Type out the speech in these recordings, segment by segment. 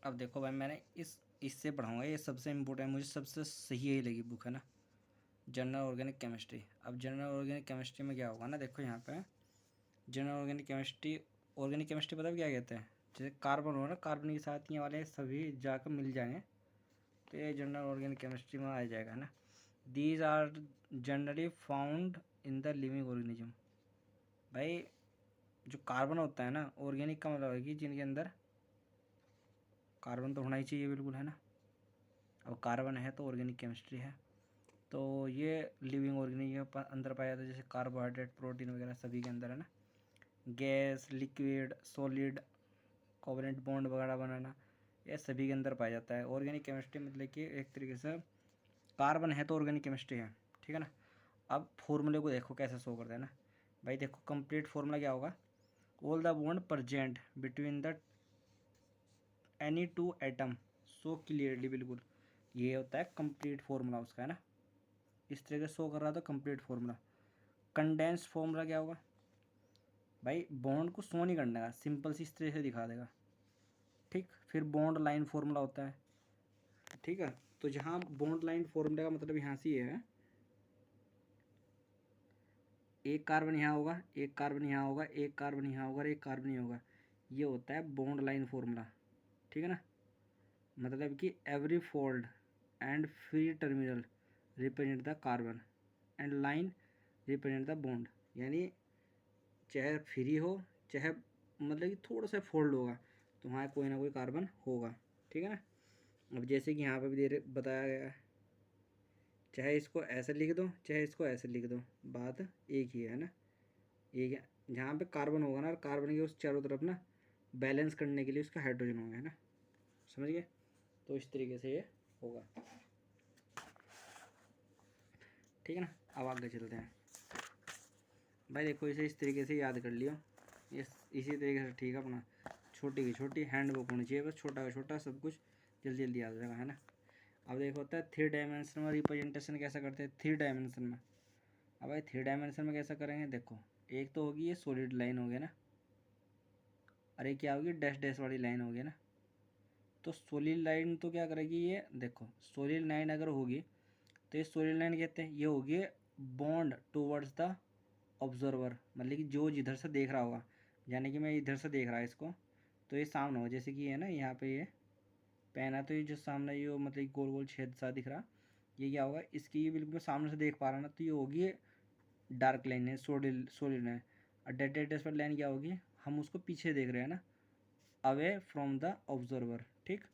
अब देखो भाई, मैंने इससे पढ़ाऊँगा, ये सबसे इम्पोर्टेंट, मुझे सबसे सही यही लगी बुक, है ना, जनरल ऑर्गेनिक केमिस्ट्री। अब जनरल ऑर्गेनिक केमिस्ट्री में क्या होगा ना, देखो यहाँ पे जनरल ऑर्गेनिक केमिस्ट्री पता है क्या कहते हैं? जैसे कार्बन हो ना, कार्बन के साथ ये वाले सभी जाकर मिल जाएंगे, तो ये जनरल ऑर्गेनिक केमिस्ट्री में आ जाएगा, है ना। These are generally found in the living organism. भाई जो कार्बन होता है ना, ऑर्गेनिक का मतलब है कि जिनके अंदर कार्बन तो होना ही चाहिए, बिल्कुल, है ना। अब कार्बन है तो ऑर्गेनिक केमिस्ट्री है। तो ये लिविंग ऑर्गेनिज्म अंदर पाया जाता है, जैसे कार्बोहाइड्रेट, प्रोटीन वगैरह सभी के अंदर, है ना। Gas, liquid, solid, covalent bond वगैरह बनाना, ये सभी के अंदर पाया जाता है। ऑर्गेनिक केमिस्ट्री मतलब कि एक तरीके से कार्बन है तो ऑर्गेनिक केमिस्ट्री है, ठीक है ना। अब फॉर्मूले को देखो कैसे शो करते हैं ना भाई, देखो कंप्लीट फॉर्मूला क्या होगा, all the bond present between the any two atom so clearly, बिल्कुल ये होता है कंप्लीट फॉर्मूला उसका, है ना। इस तरह से शो कर रहा था कंप्लीट फॉर्मूला। कंडेंस फॉर्मूला क्या होगा भाई, बॉन्ड को शो नहीं करने का, सिंपल सी इस तरह से दिखा देगा, ठीक। फिर बॉन्ड लाइन फॉर्मूला होता है, ठीक है। तो जहाँ बॉन्ड लाइन फॉर्मूला का मतलब यहाँ से ये है, एक कार्बन यहाँ होगा, एक कार्बन यहाँ होगा, एक कार्बन यहाँ होगा और एक कार्बन यहाँ होगा, ये होता है बॉन्ड लाइन फॉर्मूला, ठीक है ना। मतलब कि every fold and free terminal represent the carbon and line represent the bond. यानी चाहे फ्री हो, चाहे मतलब कि थोड़ा सा फोल्ड होगा, तो वहाँ कोई ना कोई कार्बन होगा, ठीक है ना। अब जैसे कि यहाँ पे भी बताया गया है, चाहे इसको ऐसे लिख दो चाहे इसको ऐसे लिख दो, बात एक ही है ना। एक है, जहाँ पे कार्बन होगा ना, कार्बन के उस चारों तरफ ना बैलेंस करने के लिए उसका हाइड्रोजन होगा, है ना, समझ गए। तो इस तरीके से ये होगा, ठीक है ना। अब आगे चलते हैं भाई, देखो इसे इस तरीके से याद कर लियो, ये इसी तरीके से, ठीक है। अपना छोटी की छोटी हैंड बुक होनी चाहिए, बस छोटा का छोटा सब कुछ जल्दी जल्दी याद रहेगा, है ना। अब देखो होता है थ्री डायमेंशन में रिप्रेजेंटेशन कैसा करते हैं, थ्री डायमेंशन में। अब भाई थ्री डायमेंशन में कैसा करेंगे, देखो एक तो होगी ये सॉलिड लाइन हो गया ना, अरे क्या होगी, डैश डैश वाली लाइन हो गई ना। तो सॉलिड लाइन तो क्या करेगी, ये देखो सॉलिड लाइन अगर होगी तो ये सॉलिड लाइन कहते हैं, ये होगी बॉन्ड टूवर्ड्स द ऑब्जर्वर, मतलब कि जो जिधर से देख रहा होगा, यानी कि मैं इधर से देख रहा है इसको, तो ये सामने हो, जैसे कि ये ना यहाँ पे ये पेन है, तो ये जो सामने ये मतलब गोल गोल छेद सा दिख रहा, ये क्या होगा, इसकी ये बिल्कुल मैं सामने से देख पा रहा ना, तो ये होगी डार्क लाइन है, सॉलिड सॉलिड है। और डेड डेड पर लाइन क्या होगी, हम उसको पीछे देख रहे हैं ना, अवे फ्रॉम द ऑब्जर्वर, ठीक।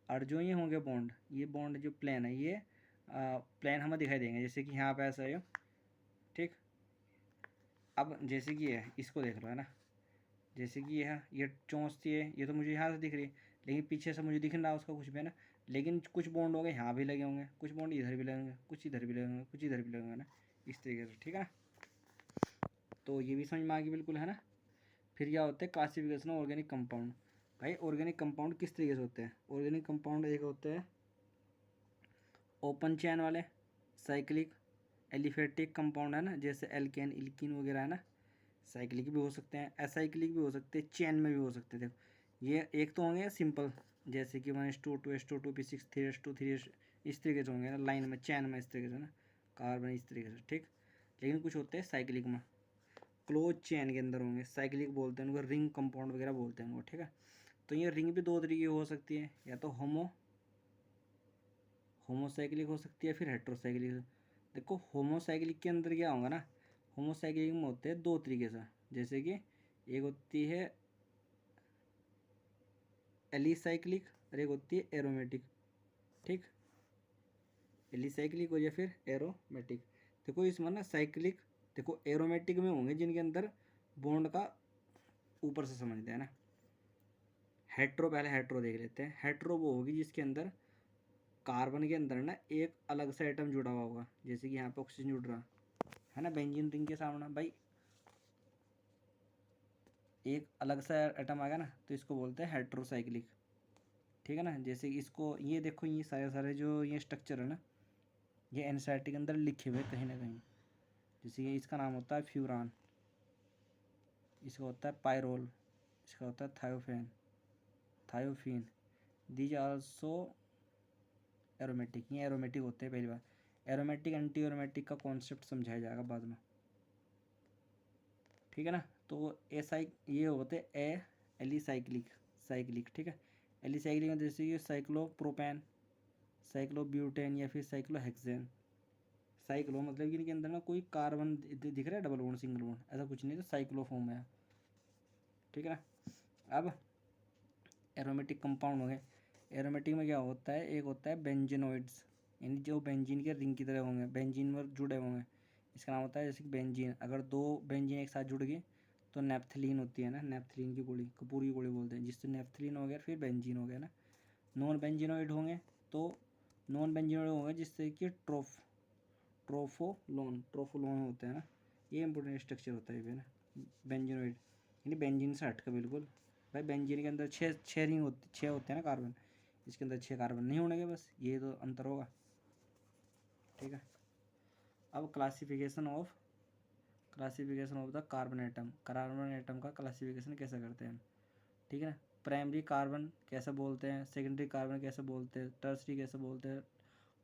और जो ये होंगे बॉन्ड, ये बॉन्ड जो प्लेन है, ये प्लेन हमें दिखाई देंगे, जैसे कि यहाँ पे ऐसा है, ठीक। अब जैसे कि है, इसको देख लो, है ना, जैसे कि ये चोंच थी, ये तो मुझे यहाँ से दिख रही है, लेकिन पीछे से मुझे दिख नहीं रहा उसका कुछ भी, है ना। लेकिन कुछ बॉन्ड होंगे यहाँ भी लगे होंगे, कुछ बॉन्ड इधर भी लगे होंगे, कुछ इधर भी लगे होंगे, कुछ इधर भी लगे होंगे ना, इस तरीके से, ठीक है ना। तो ये भी समझ में आ गई, बिल्कुल, है ना। फिर क्या होता है क्लासिफिकेशन ऑफ ऑर्गेनिक कंपाउंड। भाई ऑर्गेनिक कंपाउंड किस तरीके से होते हैं, ऑर्गेनिक कंपाउंड एक होते हैं ओपन चैन वाले, साइक्लिक, एलिफेटिक कंपाउंड, है ना, जैसे एल्केन, इल्किन वगैरह, है ना। साइक्लिक भी हो सकते हैं, एसाइक्लिक भी हो सकते हैं, चैन में भी हो सकते हैं। देखो ये एक तो होंगे सिंपल, जैसे कि 1s2 2s2 2p6 3s2 3s, इस तरीके से होंगे ना, लाइन में चैन में इस तरीके से ना, कार्बन इस तरीके से, ठीक। लेकिन कुछ होते हैं साइक्लिक में, क्लोज चैन के अंदर होंगे, साइक्लिक बोलते हैं उनको, रिंग कंपाउंड वगैरह बोलते हैं उनको, ठीक है। तो ये रिंग भी दो तरीके की हो सकती है, या तो होमोसाइक्लिक हो सकती है, फिर हेट्रोसाइक्लिक। देखो होमोसाइक्लिक के अंदर क्या होगा ना, होमोसाइक्लिक में होते हैं दो तरीके से, जैसे कि एक होती है एलिसाइक्लिक और एक होती है एरोमेटिक, ठीक। एलिसाइक्लिक हो या फिर एरोमेटिक। देखो इसमें ना साइक्लिक, देखो एरोमेटिक में होंगे जिनके अंदर बॉन्ड का ऊपर से समझते हैं ना। हेट्रो, पहले हेट्रो देख लेते हैं। हेट्रो वो होगी जिसके अंदर कार्बन के अंदर ना एक अलग सा एटम जुड़ा हुआ होगा, जैसे कि यहाँ पे ऑक्सीजन जुड़ रहा है ना बेंजीन रिंग के सामने, भाई एक अलग सा एटम आएगा ना, तो इसको बोलते हैं हेट्रोसाइक्लिक, ठीक है ना। जैसे कि इसको ये देखो, ये सारे सारे जो ये स्ट्रक्चर है ना, ये एनसीईआरटी के अंदर लिखे हुए कहीं ना कहीं। जैसे कि इसका नाम होता है फ्यूरान, इसका होता है पायरोल, इसका होता है थायोफेन, थायोफीन, दीज आल्सो एरोमेटिक, ये एरोमेटिक होते हैं पहली बार। एरोमेटिक एंटी एरोमेटिक का कॉन्सेप्ट समझाया जाएगा बाद में, ठीक है ना। तो ये होते ए एलिसाइक्लिक, साइक्लिक, ठीक है। एलिसाइक्लिक में जैसे ये साइक्लोप्रोपेन, साइक्लोब्यूटेन या फिर साइक्लोहेक्सेन। साइक्लो मतलब कि इनके अंदर ना कोई कार्बन दिख रहा है, डबल बॉन्ड सिंगल बॉन्ड ऐसा कुछ नहीं, तो साइक्लोफॉर्म है, ठीक है ना। अब एरोमेटिक कंपाउंड हो गए। एरोमेटिक में क्या होता है, एक होता है बेंजीनोइड्स, यानी जो बेंजीन के रिंग की तरह होंगे, बेंजीन पर जुड़े होंगे, इसका नाम होता है जैसे कि बेंजीन। अगर दो बेंजीन एक साथ जुड़ गई तो नेप्थलीन होती है ना, नेप्थलीन की गोली, कपूर की गोली बोलते हैं, जिससे नेप्थलीन हो गया फिर बेंजीन हो गया ना। नॉन बेंजीनोइड होंगे तो नॉन बेंजीनोइड होंगे जिससे कि ट्रोफोलोन होते हैं ना, ये इंपॉर्टेंट स्ट्रक्चर होता है ये ना बेंजीनोइड, यानी बेंजीन से हटकर बिल्कुल। भाई बेंजीन के अंदर छः रिंग होती, 6 होते हैं ना कार्बन, इसके अंदर 6 कार्बन नहीं होने के, बस ये तो अंतर होगा, ठीक है। अब classification of the carbon atom, carbon atom का क्लासिफिकेशन कैसे करते हैं, ठीक है ना। प्राइमरी कार्बन कैसे बोलते हैं, सेकेंडरी कार्बन कैसे बोलते हैं, टर्सरी कैसे बोलते हैं,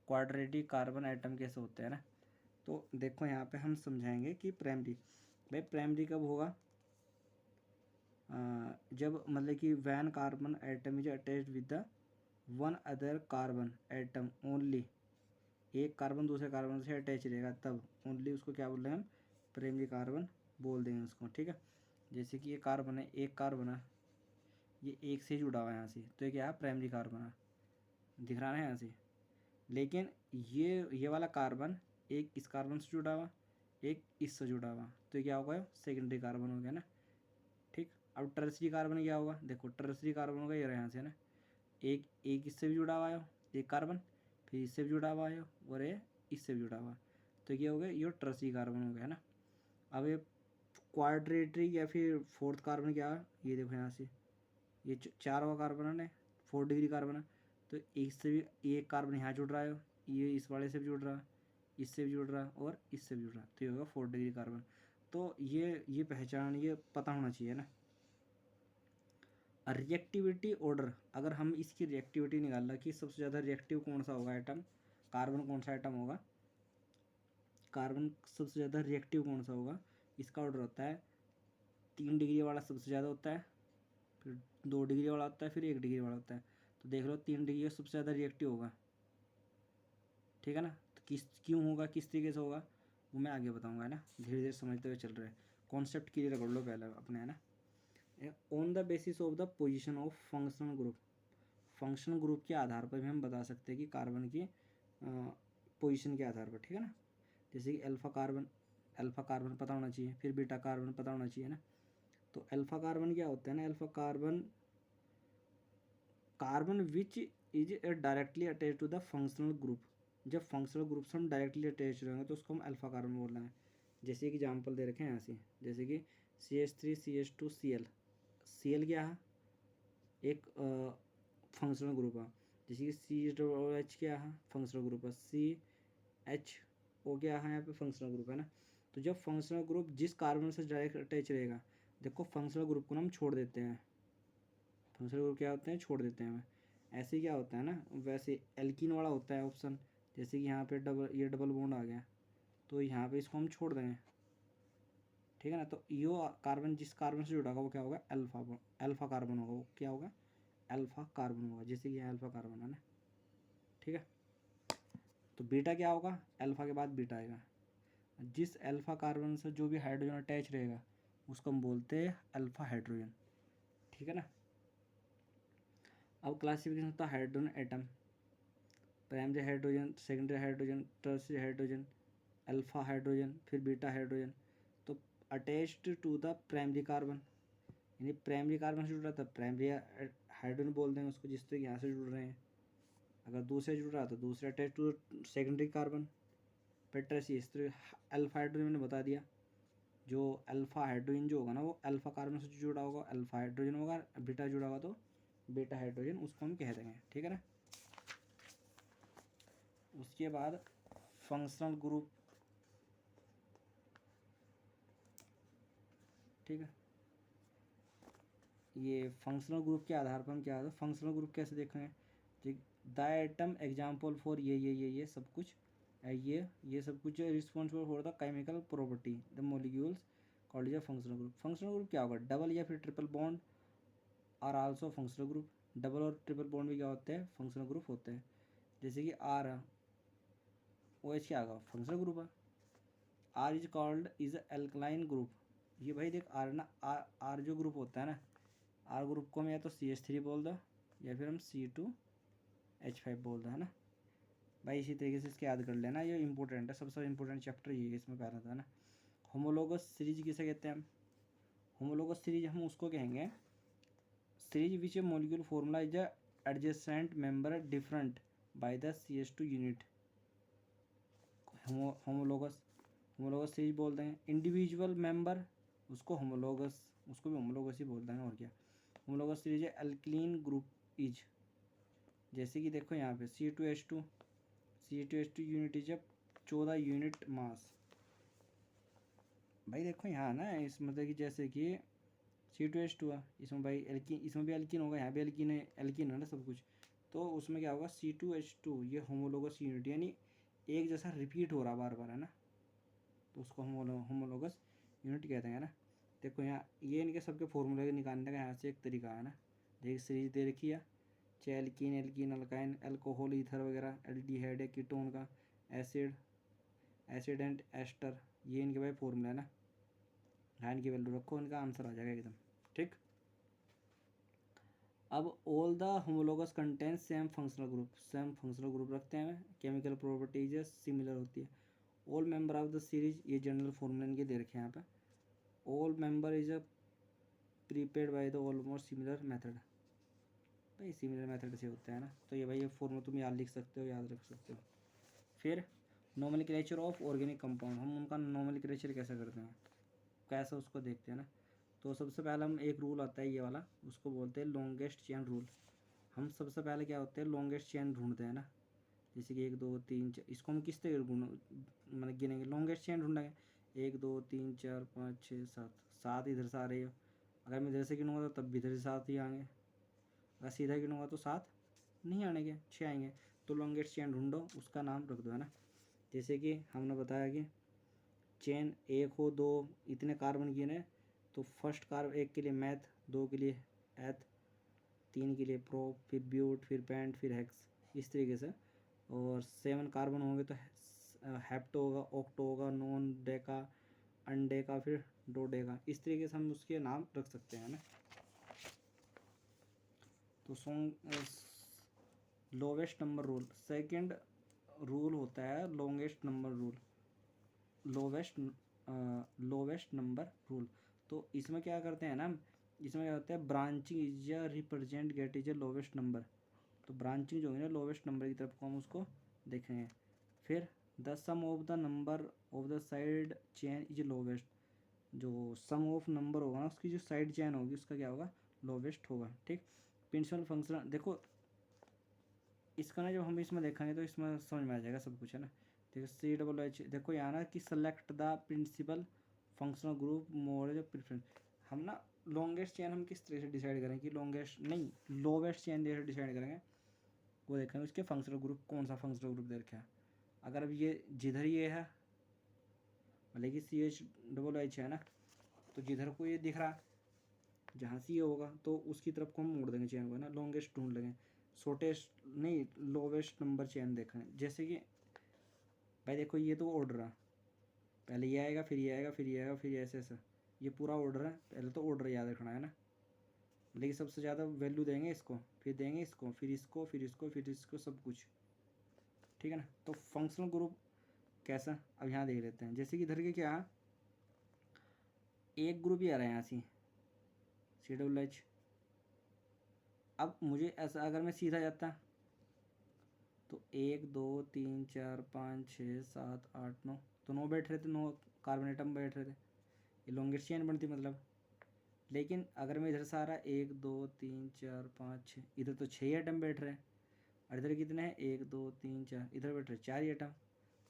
क्वाड्रेटिक कार्बन एटम कैसे होते हैं ना। तो देखो यहाँ पे हम समझाएंगे कि प्राइमरी, भाई प्राइमरी कब होगा, जब मतलब कि when carbon atom is attached with the one other carbon atom only, एक कार्बन दूसरे कार्बन से अटैच रहेगा तब ओनली, उसको क्या बोल रहे हैं हम, प्राइमरी कार्बन बोल देंगे उसको, ठीक है। जैसे कि ये कार्बन है, एक कार्बन है, ये एक से जुड़ा हुआ है यहाँ से, तो ये क्या है, प्राइमरी कार्बन है, दिख रहा है यहाँ से। लेकिन ये वाला कार्बन एक इस कार्बन से जुड़ा हुआ, एक इससे जुड़ा हुआ, तो ये क्या होगा, सेकेंडरी कार्बन हो गया ना, ठीक। अब टर्सरी कार्बन क्या होगा, देखो टर्सरी कार्बन होगा ये रहा यहाँ से ना, एक इससे भी जुड़ा हुआ है एक कार्बन, फिर इससे भी जुड़ा हुआ है और ये इससे भी जुड़ा हुआ, तो ये हो गया, ये टर्सरी कार्बन हो गया ना। अब ये क्वाड्रेटरी या फिर फोर्थ कार्बन क्या है, ये देखो यहाँ से, ये 4वां कार्बन है, 4 डिग्री कार्बन है, तो एक से भी एक कार्बन यहाँ जुड़ रहा है, ये इस वाले से भी जुड़ रहा है, इससे भी जुड़ रहा है और इससे भी जुड़ रहा है, तो ये होगा 4 डिग्री कार्बन। तो ये पहचान, ये पता होना चाहिए ना। रिएक्टिविटी ऑर्डर, अगर हम इसकी रिएक्टिविटी निकालना कि सबसे ज़्यादा रिएक्टिव कौन सा होगा एटम, कार्बन कौन सा एटम होगा, कार्बन सबसे ज़्यादा रिएक्टिव कौन सा होगा, इसका ऑर्डर होता है 3 डिग्री वाला सबसे ज़्यादा होता है, फिर 2 डिग्री वाला होता है, फिर 1 डिग्री वाला होता है। तो देख लो 3 डिग्री सबसे ज़्यादा रिएक्टिव होगा, ठीक है ना। तो क्यों होगा, किस तरीके से होगा, वो मैं आगे बताऊंगा, है ना, धीरे धीरे समझते हुए चल रहे हैं। कॉन्सेप्ट क्लियर कर लो पहले अपने, है ना। On the basis of the position of functional group, functional group के आधार पर भी हम बता सकते हैं कि कार्बन की पोजीशन के आधार पर, ठीक है ना। जैसे कि अल्फ़ा कार्बन पता होना चाहिए, फिर बीटा कार्बन पता होना चाहिए ना। तो अल्फ़ा कार्बन क्या होता है ना, alpha carbon which is directly attach to the functional group, जब फंक्शनल ग्रुप से हम डायरेक्टली अटैच रहेंगे तो उसको हम अल्फ़ा कार्बन बोल रहे हैं। जैसे एक एग्जाम्पल दे रखे हैं यहाँ से, जैसे कि CH3CH2Cl, Cl क्या है, एक फंक्शनल ग्रुप है। जैसे कि CH क्या है, फंक्शनल ग्रुप है, CHO क्या है, यहाँ पे फंक्शनल ग्रुप है ना। तो जब फंक्शनल ग्रुप जिस कार्बन से डायरेक्ट अटैच रहेगा, देखो फंक्शनल ग्रुप को हम छोड़ देते हैं, फंक्शनल ग्रुप क्या होते हैं, छोड़ देते हैं हमें। ऐसे क्या होता है ना, वैसे एल्कीन वाला होता है ऑप्शन, जैसे कि यहाँ पे डबल बॉन्ड आ गया, तो यहाँ पे इसको हम छोड़ देंगे, ठीक है ना। तो यो कार्बन जिस कार्बन से जुड़ा होगा वो क्या होगा, अल्फा कार्बन होगा, वो क्या होगा, अल्फा कार्बन होगा, जैसे कि यहाँ अल्फा कार्बन है ना, ठीक है। तो बीटा क्या होगा, अल्फा के बाद बीटा आएगा, जिस अल्फा कार्बन से जो भी हाइड्रोजन अटैच रहेगा उसको हम बोलते हैं अल्फा हाइड्रोजन, ठीक है ना। अब क्लासिफिकेशन होता है hydrogen atom, primary hydrogen, secondary hydrogen, tertiary hydrogen, alpha hydrogen, फिर बीटा हाइड्रोजन। तो attached to the primary carbon, यानी प्राइमरी कार्बन से जुड़ रहा था प्राइमरी हाइड्रोजन बोल देंगे उसको, जिस तरह यहाँ से जुड़ रहे हैं। अगर दूसरे जुड़ रहा तो दूसरे अटैच टू सेकेंडरी कार्बन, फिर टर्सरी, इस तरह अल्फा हाइड्रोजन मैंने बता दिया, जो अल्फा हाइड्रोजन जो होगा ना वो अल्फा कार्बन से जुड़ा होगा अल्फा हाइड्रोजन होगा, बीटा जुड़ा होगा तो बीटा हाइड्रोजन, उसको हम कह देंगे, ठीक है ना। उसके बाद फंक्शनल ग्रुप, ठीक है, ये फंक्शनल ग्रुप के आधार पर हम क्या है फंक्शनल ग्रुप कैसे देखेंगे, द आइटम एग्जाम्पल फॉर ये सब कुछ ये सब कुछ responsible for the chemical property the molecules called is a functional group. Functional group क्या होगा, डबल या फिर triple bond are also functional group. Double और ट्रिपल बॉन्ड भी क्या होते हैं, फंक्शनल ग्रुप होते हैं। जैसे कि आर है, ओ एच क्या होगा, फंक्शनल ग्रुप है। R is called is alkaline group. ये भाई देख आर ना, आर जो ग्रुप होता है ना, आर ग्रुप को हम या तो CH3 बोल दो या फिर हम C2H5 बोल दो, है ना भाई। इसी तरीके से इसके याद कर लेना, ये इंपॉर्टेंट है, सबसे इंपॉर्टेंट चैप्टर ये इसमें पहला था ना। होमोलोगस सीरीज किसे कहते हैं हम, होमोलोगस सीरीज हम उसको कहेंगे series which A molecule formula is adjacent member different by the CH2 unit. Homologous homologous series बोल देंगे। इंडिविजुअल मेंबर उसको होमोलोगस, उसको भी होमोलोगस ही बोलते हैं और क्या। होमोलोगस सीरीज है एल्किलीन ग्रुप इज, जैसे कि देखो यहाँ पे C2H2 unit is 14 unit mass. भाई देखो यहाँ ना इस मतलब कि जैसे कि C2H2 है, इसमें भाई एल्किन, इसमें भी एल्किन होगा, यहाँ भी एल्किन है ना सब कुछ। तो उसमें क्या होगा C2H2, ये होमोलोगस यूनिट यानी एक जैसा रिपीट हो रहा बार बार, है ना, तो उसको होमोलोगस यूनिट कहते हैं ना। देखो यहाँ ये इनके सबके फॉर्मूले निकालने का यहाँ से एक तरीका है ना। देख सीरीज दे रखी है, चाहे alkene alkene alkyne alcohol ether वगैरह, एल्डिहाइड है कीटोन का, एसिड एंड एस्टर, ये इनके भाई फॉर्मूला है ना। हाँ इनकी वैल्यू रखो, इनका आंसर आ जाएगा एकदम ठीक। अब all the homologous contain same functional group रखते हैं, केमिकल प्रॉपर्टीज सिमिलर होती है। All member of the series, ये जनरल फॉर्मूला इनके दे रखे हैं यहाँ पे। All member is prepaid by the almost similar method, भाई सिमिलर मेथड से होता है ना। तो ये भाई ये फॉर्मूला तुम याद लिख सकते हो, याद रख सकते हो। फिर नोमेनक्लेचर ऑफ ऑर्गेनिक कंपाउंड, हम उनका नोमेनक्लेचर कैसे करते हैं, कैसे उसको देखते हैं ना। तो सबसे पहले हम एक रूल आता है ये वाला, उसको बोलते हैं लॉन्गेस्ट चेन रूल। हम सबसे पहले क्या होते हैं लॉन्गेस्ट चेन ढूंढते हैं ना, जैसे कि 1 2 3 4, इसको हम किस तरह मतलब गिनेंगे, लॉन्गेस्ट चेन ढूंढेंगे। 1 2 3 4 5 6 7, 7 इधर से आ रही हो। अगर मैं इधर से गिनूँगा तो तब भी इधर से 7 ही आएंगे, अगर सीधा गिनूँगा तो 7 नहीं आएंगे, 6 आएंगे। तो लॉन्गेस्ट चेन ढूंढो, उसका नाम रख दो, है ना। जैसे कि हमने बताया कि चेन 1 हो 2 इतने कार्बन गिने, तो फर्स्ट कार्बन 1 के लिए मैथ, 2 के लिए एथ, 3 के लिए प्रो, फिर ब्यूट, फिर पेंट, फिर हेक्स, इस तरीके से। और 7 कार्बन होंगे तो हेप्टो होगा, ऑक्टो होगा, नॉन डेका, अनडेका, फिर डोडेका, इस तरीके से हम उसके नाम रख सकते हैं ना। तो lowest number rule, second rule होता है longest number rule, lowest number rule. तो इसमें क्या करते हैं ना, इसमें क्या होता है branching is represent get is lowest number. तो ब्रांचिंग जो होगी ना लोवेस्ट नंबर की तरफ को हम उसको देखेंगे। फिर the sum of the number of the side chain is lowest, जो सम ऑफ नंबर होगा ना उसकी जो साइड चेन होगी उसका क्या होगा, लोवेस्ट होगा ठीक। प्रिंसिपल फंक्शन देखो इसका ना, जब हम इसमें देखेंगे तो इसमें समझ में आ जाएगा सब कुछ, है ना। देखो CH, देखो यहाँ ना कि select the principal functional group more जो प्रेफरेंस। हम ना लॉन्गेस्ट चेन हम किस तरह से डिसाइड करें कि लॉन्गेस्ट नहीं लोवेस्ट चेन जैसे डिसाइड करेंगे, वो देखेंगे उसके फंक्शनल ग्रुप कौन सा फंक्शनल ग्रुप दे रखा है। अगर अब ये जिधर ये है मतलब कि CH है ना, तो जिधर को ये दिख रहा है जहाँ से ये होगा तो उसकी तरफ को हम मोड़ देंगे चेन को, है ना। लॉन्गेस्ट ढूंढ लेंगे, शॉर्टेस्ट नहीं लोवेस्ट नंबर चेन देखें। जैसे कि भाई देखो ये तो ऑर्डर है, पहले ये आएगा फिर ये आएगा फिर ये आएगा फिर ऐसे ऐसा, ये पूरा ऑर्डर है। पहले तो ऑर्डर याद रखना है ना, लेकिन सबसे ज़्यादा वैल्यू देंगे इसको, फिर देंगे इसको, फिर इसको, फिर इसको, फिर इसको, सब कुछ ठीक है ना। तो फंक्शनल ग्रुप कैसा, अब यहाँ देख लेते हैं। जैसे कि इधर के क्या एक ग्रुप ही आ रहा है यहाँ से CH। अब मुझे ऐसा अगर मैं सीधा जाता तो 1 2 3 4 5 6 7 8 9, तो 9 बैठ रहे थे, 9 कार्बन एटम बैठ रहे थे, ये लॉन्गेस्ट चेन बनती मतलब। लेकिन अगर मैं इधर से आ रहा 1 2 3 4 5 6, इधर तो 6 एटम बैठ रहे हैं, और इधर कितने हैं 1 2 3 4, इधर बैठ रहे 4 ही एटम।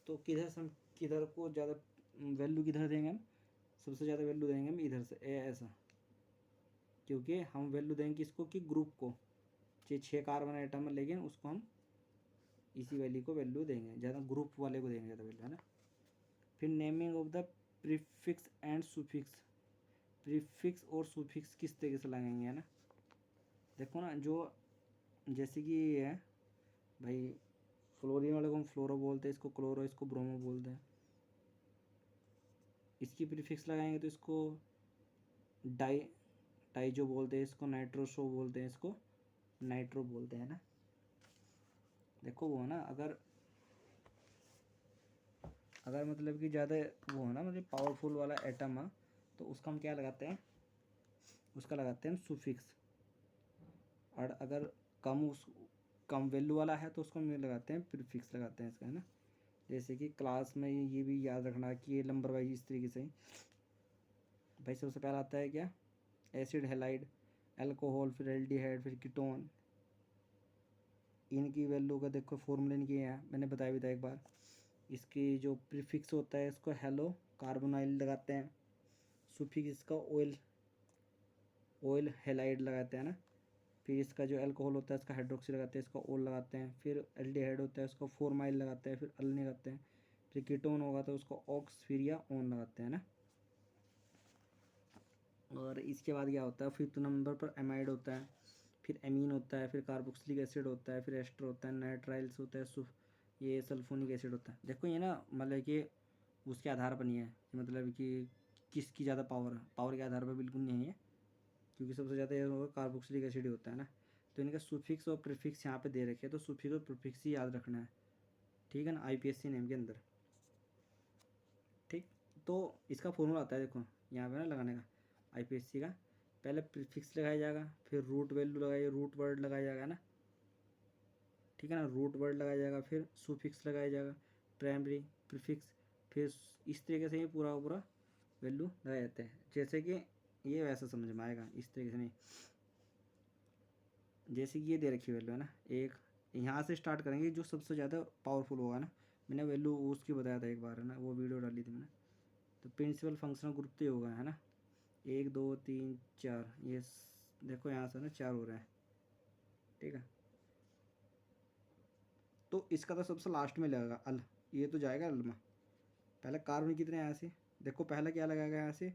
तो किधर से हम किधर को ज़्यादा वैल्यू किधर देंगे हम, सबसे ज़्यादा वैल्यू देंगे हम इधर से ऐसा, क्योंकि हम वैल्यू देंगे किसको कि ग्रुप को, ये 6 कार्बन आइटम है लेकिन उसको हम इसी वैल्यू को वैल्यू देंगे, ज़्यादा ग्रुप वाले को देंगे ज़्यादा वैल्यू, है ना। फिर naming of the prefix and suffix, prefix और सुफिक्स किस तरीके से लगाएंगे, है ना। देखो ना, जो जैसे कि ये है भाई, फ्लोरीन वाले को हम फ्लोरो बोलते हैं, इसको क्लोरो, इसको ब्रोमो बोलते हैं। इसकी प्रीफिक्स लगाएंगे तो इसको डाई डाइजो बोलते हैं, इसको नाइट्रोसो बोलते हैं, इसको नाइट्रो बोलते हैं ना। देखो वो ना, अगर अगर मतलब कि ज़्यादा वो है ना, मतलब पावरफुल वाला एटम है तो उसका हम क्या लगाते हैं, उसका लगाते हैं हम सुफिक्स। और अगर कम वैल्यू वाला है तो उसको हम लगाते हैं प्रीफिक्स लगाते हैं इसका, है ना। जैसे कि क्लास में ये भी याद रखना कि ये नंबर वाइज इस तरीके से भाई। सबसे पहला आता है क्या, एसिड हैलाइड, अल्कोहल, फिर एल्डिहाइड, फिर कीटोन। इनकी वैल्यू का देखो फॉर्मूला इनकी है, मैंने बताया एक बार। इसकी जो प्रीफिक्स होता है इसको हेलो कार्बोनाइल लगाते हैं, सुफिक्स इसका ऑयल हैलाइड लगाते हैं ना। फिर इसका जो अल्कोहल होता है इसका हाइड्रोक्सी लगाते हैं, इसका ओल लगाते हैं। फिर एल्डिहाइड होता है उसका फॉर्माइल लगाते हैं, फिर अल लगाते हैं। फिर कीटोन होगा तो उसको ऑक्स फिर या ऑन लगाते हैं ना। और इसके बाद क्या होता है, फिफ्थ नंबर पर एमाइड होता है, फिर एमीन होता है, फिर कार्बोक्सिलिक एसिड होता है, फिर एस्टर होता है, नाइट्राइल्स होता है, ये सल्फोनिक एसिड होता है। देखो ये ना मतलब कि उसके आधार पर नहीं है, मतलब कि किसकी ज़्यादा पावर है, पावर के आधार पर बिल्कुल नहीं है, क्योंकि सबसे ज़्यादा ये होगा कार्बोक्सिलिक एसिड ही होता है ना। तो इनका सुफिक्स और प्रीफिक्स यहाँ पे दे रखे हैं, तो सुफिक्स और प्रीफिक्स ही याद रखना है, ठीक है ना, आईपीएससी नेम के अंदर। ठीक, तो इसका फॉर्मूला आता है देखो यहाँ पे ना लगाने का आईपीएससी का। पहले प्रीफिक्स लगाया जाएगा, फिर रूट वैल्यू लगाइए, रूट वर्ड लगाया जाएगा ना, ठीक है ना, रूट वर्ड लगाया जाएगा, फिर सुफिक्स लगाया जाएगा, प्राइमरी प्रीफिक्स, फिर इस तरीके से ये पूरा पूरा वैल्यू लगाए जाते हैं। जैसे कि ये वैसा समझ में आएगा, इस तरीके से नहीं। जैसे कि ये दे रखी वैल्यू है ना, एक यहाँ से स्टार्ट करेंगे, जो सबसे ज़्यादा पावरफुल होगा ना। मैंने वैल्यू उसकी बताया था एक बार, है ना, वो वीडियो डाली थी मैंने। तो प्रिंसिपल फंक्शनल ग्रुप तो होगा, है ना, 1 2 3 4, ये देखो यहाँ से ना 4 हो रहे हैं, ठीक है। तो इसका तो सबसे लास्ट में लगेगा अल, ये तो जाएगा अल में। पहले कार्बन कितने यहाँ से, देखो पहले क्या लगाएगा यहाँ से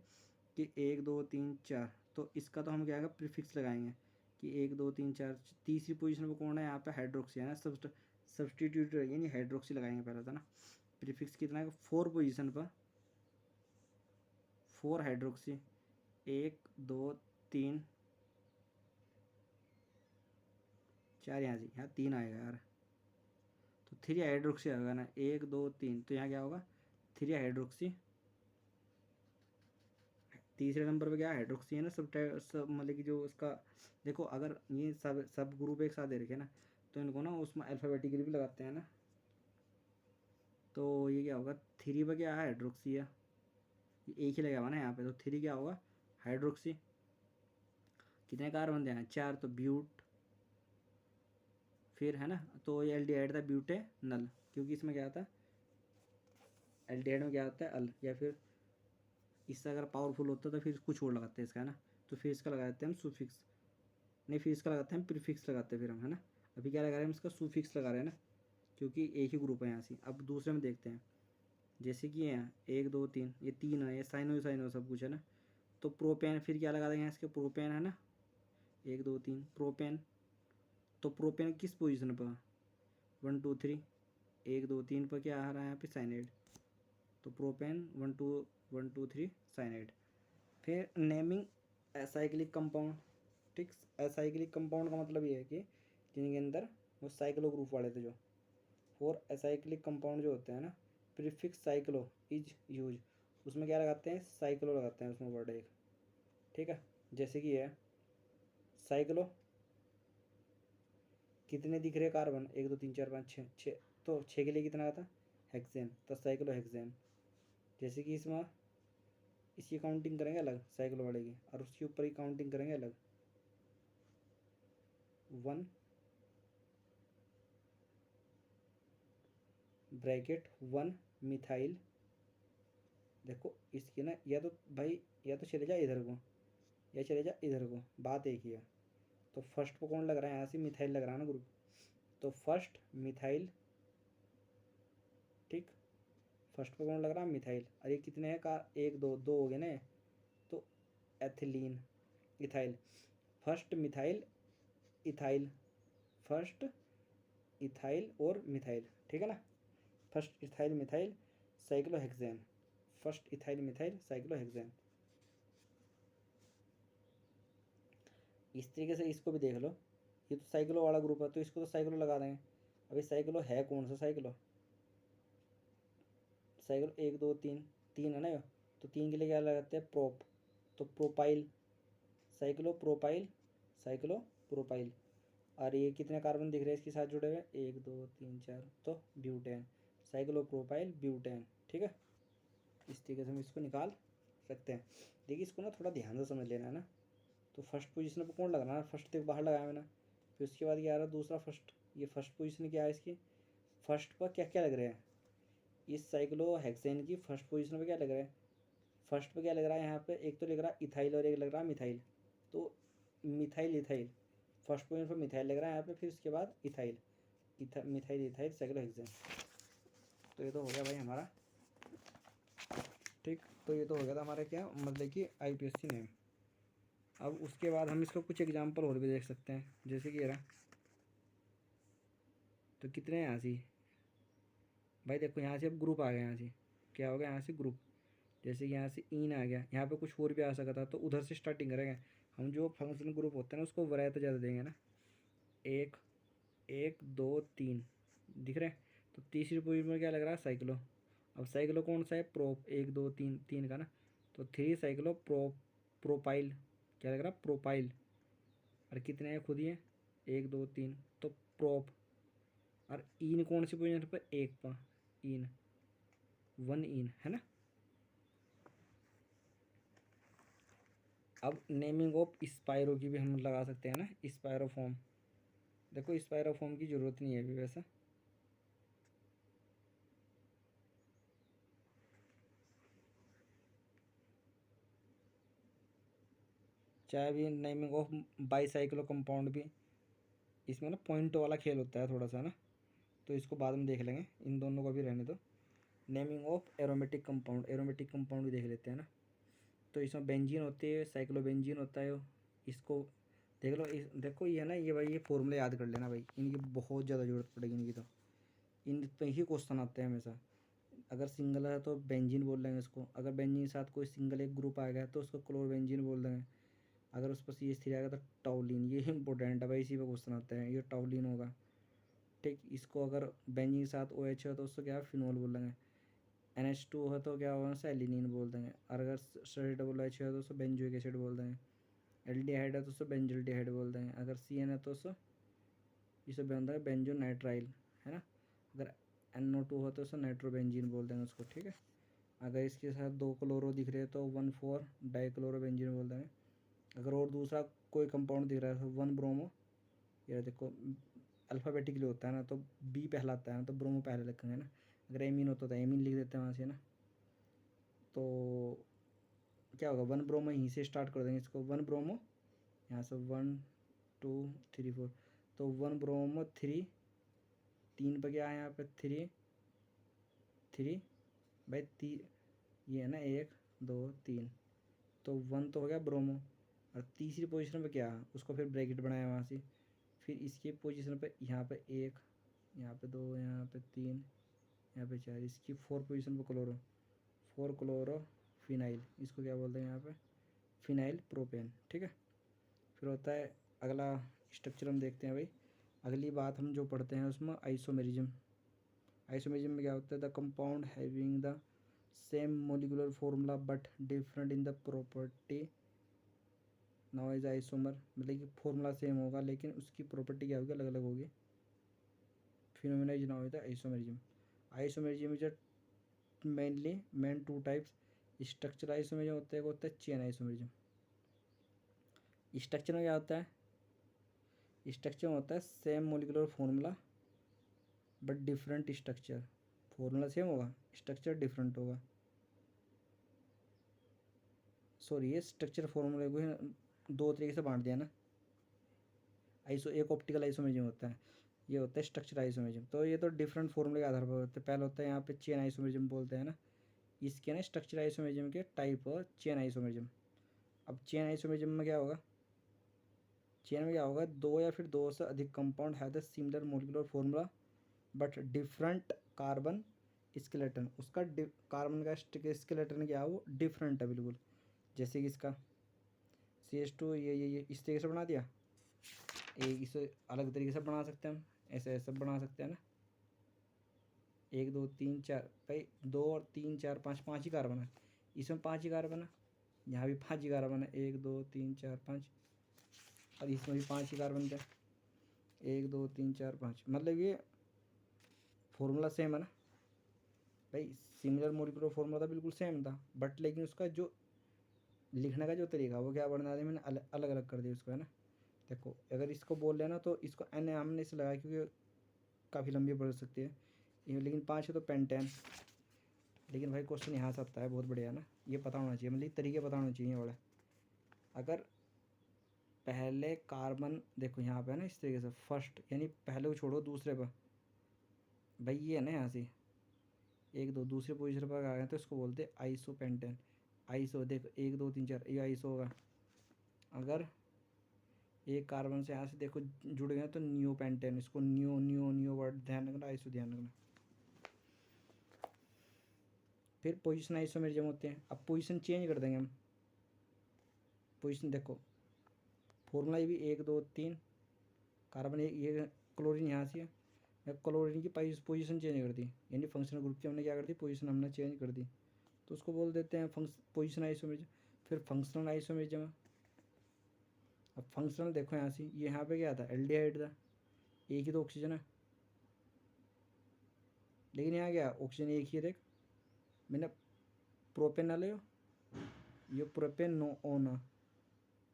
कि 1 2 3 4, तो इसका तो हम क्या आएगा प्रीफिक्स लगाएंगे कि 1 2 3 4। तीसरी पोजीशन पर कौन है यहाँ पे, हाइड्रोक्सी है ना, सब्सटीट्यूट यानी हाइड्रोक्सी लगाएंगे पहले था ना। प्रीफिक्स कितना है, 4 पोजीशन पर 4 हाइड्रोक्सी, 1 2 3 4, यहाँ 3 आएगा यार, तो 3 हाइड्रोक्सी आएगा ना, 1 2 3, तो यहाँ क्या होगा 3 हाइड्रोक्सी। तीसरे नंबर पे क्या हाइड्रोक्सी है ना, सब मतलब कि जो उसका देखो, अगर ये सब ग्रुप एक साथ दे रखे ना, तो इनको ना उसमें अल्फ़ाबेटिकली भी लगाते हैं ना। तो ये क्या होगा, 3 पे क्या है हाइड्रोक्सी है, ये एक ही लगा हुआ ना यहाँ पे, तो 3 क्या होगा हाइड्रोक्सी। कितने कार्बन दिए हैं, 4, तो ब्यूट, फिर है ना, तो ये एल्डिहाइड था ब्यूटेनल, क्योंकि इसमें क्या था, एल्डिहाइड में क्या होता है अल, या फिर इससे अगर पावरफुल होता तो फिर कुछ और लगाते हैं इसका, है ना। तो फिर इसका लगा देते हैं हम सुफिक्स, नहीं फिर इसका लगाते हैं प्रीफिक्स लगाते हैं फिर हम, है ना। अभी क्या लगा रहे हैं हम, इसका सुफिक्स लगा रहे हैं ना, क्योंकि एक ही ग्रुप है यहाँ से। अब दूसरे में देखते हैं, जैसे कि यहाँ 1 2 3, ये 3 है, ये साइनो सब कुछ है ना। तो प्रोपेन फिर क्या लगा देंगे इसके, प्रोपेन है ना, 1 2 3 प्रोपेन। तो प्रोपेन किस पोजीशन पर, 1 2 3, 1 2 3 पर क्या आ रहा है यहाँ पे साइनाइड, तो प्रोपेन 1 2 3 साइनाइड। फिर नेमिंग एसाइक्लिक कंपाउंड, ठीक। एसाइक्लिक कंपाउंड का मतलब ये है कि जिनके अंदर वो साइक्लो ग्रुप वाले थे जो, फॉर एसाइक्लिक कंपाउंड जो होते हैं ना, प्रीफिक्स साइक्लो इज यूज, उसमें क्या लगाते हैं साइक्लो लगाते हैं उसमें वर्ड एक, ठीक है। जैसे कि है साइक्लो, कितने दिख रहे कार्बन, 1 2 3 4 5 6, 6, तो 6 के लिए कितना आता हेक्सेन, तो साइक्लो हेक्सेन। जैसे कि इसमें इसकी काउंटिंग करेंगे अलग साइक्लो वाले की, और उसके ऊपर ही काउंटिंग करेंगे अलग, 1 ब्रैकेट 1 मिथाइल। देखो इसकी ना, या तो भाई या तो चले जाए इधर को, ये चले जा इधर को, बात एक ही है। तो फर्स्ट पे कौन लग रहा है, यहाँ से मिथाइल लग रहा है ना ग्रुप, तो फर्स्ट मिथाइल, ठीक, फर्स्ट पे कौन लग रहा है, मिथाइल। और ये कितने हैं का, एक दो, दो हो गए ना, तो ethylene, ethyl, first methyl ethyl, first ethyl और मिथाइल, ठीक है ना, first ethyl methyl cyclohexane, first ethyl methyl cyclohexane. इस तरीके से इसको भी देख लो, ये तो साइक्लो वाला ग्रुप है तो इसको तो साइक्लो लगा देंगे। अभी साइक्लो है कौन सा साइक्लो, साइक्लो एक दो तीन, तीन है ना ये, तो तीन के लिए क्या लगाते हैं, प्रोप, तो propyl, cyclo propyl, cyclo propyl. और ये कितने कार्बन दिख रहे हैं इसके साथ जुड़े हुए, एक दो तीन चार, तो ब्यूटेन, साइक्लो प्रोपाइल ब्यूटेन, ठीक है। इस तरीके से हम इसको निकाल सकते हैं। देखिए इसको ना थोड़ा ध्यान से समझ लेना है ना। तो फर्स्ट पोजीशन पर कौन लगाना है, फर्स्ट तक बाहर लगाया मैंने, फिर उसके बाद क्या आ रहा है दूसरा फर्स्ट, ये फर्स्ट पोजीशन क्या है इसकी, फर्स्ट पर क्या क्या लग रहे हैं, इस साइक्लो हेक्सेन की फर्स्ट पोजीशन पे क्या लग रहा है, फर्स्ट पे क्या लग रहा है यहाँ पे, एक तो लग रहा है इथाइल और एक लग रहा है मिथाइल, तो मिथाइल इथाइल, फर्स्ट पोजीशन पर मिथाइल लग रहा है यहाँ पे, फिर उसके बाद ethyl, methyl ethyl cyclo hexane. तो ये तो हो गया भाई हमारा, ठीक, तो ये तो हो गया था हमारा क्या, मतलब कि IPSC नेम। अब उसके बाद हम इसका कुछ एग्जांपल और भी देख सकते हैं, जैसे कि रहा, तो कितने हैं यहाँ से भाई, देखो यहाँ से अब ग्रुप आ गया, यहाँ से क्या हो गया, यहाँ से ग्रुप, जैसे कि यहाँ से इन आ गया, यहाँ पे कुछ और भी आ सकता था, तो उधर से स्टार्टिंग करेंगे हम। जो फंक्शन ग्रुप होते हैं ना उसको वैरायटी ज़्यादा देंगे ना, एक, एक दो तीन, दिख रहे हैं, तो तीसरी पोजीशन में क्या लग रहा है, साइक्लो। अब साइक्लो कौन सा है, प्रोप, एक दो तीन, तीन का ना, तो थ्री साइक्लो प्रोपाइल, क्या लग रहा है, प्रोपाइल। और कितने हैं खुद ही हैं, एक दो तीन, तो प्रोप। और इन कौन सी पोजीशन पर, एक पर, इन, वन इन है ना। अब नेमिंग ऑफ स्पायरो की भी हम लगा सकते हैं ना, स्पायरोफॉर्म। देखो स्पायरोफॉर्म की ज़रूरत नहीं है अभी वैसा, चाहे भी नेमिंग ऑफ बाईसाइक्लो कंपाउंड भी, इसमें ना पॉइंट वाला खेल होता है थोड़ा सा ना, तो इसको बाद में देख लेंगे, इन दोनों को भी रहने दो। Naming of aromatic compound, aromatic compound भी देख लेते हैं ना। तो इसमें बेंजीन होती है, साइक्लोबेंजीन होता है, इसको देख लो। देखो ये है ना, ये भाई ये फॉर्मूला याद कर लेना भाई, इनकी बहुत ज़्यादा ज़रूरत पड़ेगी इनकी, तो इन पे ही क्वेश्चन आते हैं हमेशा। अगर सिंगल है तो बेंजीन बोल देंगे इसको, अगर बेंजीन के साथ कोई सिंगल एक ग्रुप आ गया तो उसको क्लोरबेंजीन बोल देंगे, अगर उस पर CH3 आएगा तो टॉलिन, ये इंपॉर्टेंट है भाई, इसी पे क्वेश्चन आते हैं, ये टॉलिन होगा, ठीक। इसको अगर बेंजीन के साथ OH है तो उसको क्या है, फिनोल बोल देंगे, NH2 है तो क्या होगा, सेलिनिन बोल देंगे, और अगर CH है तो उसको बेंजोइक एसिड बोल देंगे, एल्डिहाइड है तो उसको बेंजल्डिहाइड बोल देंगे, अगर CN है तो उसको इसे बनता है बेंजोनाइट्राइल, है ना। अगर NO2 हो तो उसको नाइट्रोबेंजीन बोल देंगे उसको, ठीक है। अगर इसके साथ दो क्लोरो दिख रहे हैं तो 1,4 डाइक्लोरोबेंजीन बोल देंगे। अगर और दूसरा कोई कंपाउंड दिख रहा है तो 1 ब्रोमो, ये देखो अल्फ़ाबेटिकली होता है ना, तो B पहला आता है ना, तो ब्रोमो पहले लिखेंगे ना। अगर एमीन होता तो एमीन लिख देते हैं वहाँ से ना। तो क्या होगा, 1 ब्रोमो यहीं से स्टार्ट कर देंगे इसको, 1 ब्रोमो, यहाँ से 1 2 3 4, तो 1 ब्रोमो 3, तीन पे क्या है यहाँ पे, 3 3 भाई ये है ना, 1 2 3, तो 1 तो हो गया ब्रोमो। और तीसरी पोजीशन पे क्या है, उसको फिर ब्रैकेट बनाया वहाँ से, फिर इसकी पोजीशन पे यहाँ पे 1, यहाँ पे 2, यहाँ पे 3, यहाँ पे 4, इसकी 4 पोजीशन पे क्लोरो, 4 क्लोरो फिनाइल, इसको क्या बोलते हैं यहाँ पे, फिनाइल प्रोपेन, ठीक है। फिर होता है अगला स्ट्रक्चर, हम देखते हैं भाई। अगली बात हम जो पढ़ते हैं उसमें आइसोमेरिज्म। आइसोमेरिज्म में क्या होता है, the compound having the same molecular formula but different in the property now is isomer, मतलब कि फॉर्मूला सेम होगा लेकिन उसकी प्रॉपर्टी क्या होगी, अलग अलग होगी। Phenomena is now is isomerism. Isomerism is mainly main two types, structure isomerism होता है, एक होता है चेन आइसोमेरिज्म। स्ट्रक्चर में क्या होता है, स्ट्रक्चर में होता है same molecular formula but different structure, formula same होगा, स्ट्रक्चर डिफरेंट होगा। सॉरी, ये स्ट्रक्चर फॉर्मूले को दो तरीके से बांट दिया ना। आइसो एक ऑप्टिकल आइसोमेरिज्म होता है, ये होता है स्ट्रक्चर आइसोमेरिज्म। तो ये तो डिफरेंट फॉर्मूले के आधार पर होते हैं। पहले होता है यहाँ पे चेन आइसोमेरिज्म बोलते हैं ना, इसके ना स्ट्रक्चर आइसोमेरिज्म के टाइप और चेन आइसोमेरिज्म। अब चेन आइसोमेरिज्म में क्या होगा, चेन में क्या होगा, दो या फिर दो से अधिक कंपाउंड है the similar molecular formula but different carbon skeleton. उसका कार्बन का स्केलेटन क्या है, वो डिफरेंट है बिल्कुल। जैसे कि इसका CH2 ये इस तरीके से बना दिया, इसे अलग तरीके से बना सकते हैं हम, ऐसे ऐसे बना सकते हैं ना। 1 2 3 4 भाई 2 और 3 4 5, 5 ही कार्बन है, इसमें 5 ही कार्बन है, यहाँ भी 5 ही कार्बन है, 1 2 3 4 5, और इसमें भी 5 ही कार्बन थे, 1 2 3 4 5। मतलब ये फॉर्मूला सेम है ना भाई, सिमिलर मोलिकुलर फॉर्मूला था, बिल्कुल सेम था, बट लेकिन उसका जो लिखने का जो तरीका वो क्या बना दिया मैंने, अलग अलग कर दिया उसको, है ना। देखो अगर इसको बोल लेना तो इसको एन हमने इसे लगाया क्योंकि काफ़ी लंबी पड़ सकती है ये, लेकिन 5 है तो पेंटेन। लेकिन भाई क्वेश्चन यहाँ से आता है, बहुत बढ़िया है ना, ये पता होना चाहिए, मतलब तरीके पता होना चाहिए वाला। अगर पहले कार्बन देखो यहाँ पे है ना, इस तरीके से फर्स्ट, यानी पहले को छोड़ो दूसरे पर, भाई ये है ना यहाँ से 1 2 दूसरे पोजीशन पर आ गए तो इसको बोलते हैं आइसो पेंटेन। आइसो देखो 1 2 3 4 ये आइसो होगा। अगर एक कार्बन से यहाँ से देखो जुड़ गए तो न्यू पेंटेन, इसको न्यू न्यू न्यू वर्ड ध्यान रखना, आइसो ध्यान रखना। फिर पोजीशन आइसोमेरिज्म होते हैं। अब पोजीशन चेंज कर देंगे हम, पोजीशन देखो फॉर्मूला ये भी 1 2 3 कार्बन, ये क्लोरीन यहाँ से है, क्लोरीन की पोजीशन चेंज कर दी, यानी फंक्शनल ग्रुप की हमने क्या कर दी, पोजीशन हमने चेंज कर दी, तो उसको बोल देते हैं पोजीशन आइसोमेरिज्म। फिर फंक्शनल आइसोमेरिज्म। अब फंक्शनल देखो यहाँ से, ये यहाँ पे क्या था, एल्डिहाइड था, एक ही तो ऑक्सीजन है, लेकिन यहाँ क्या ऑक्सीजन एक ही है, देख मैंने प्रोपेन ना ले, ये प्रोपेन नो ओन,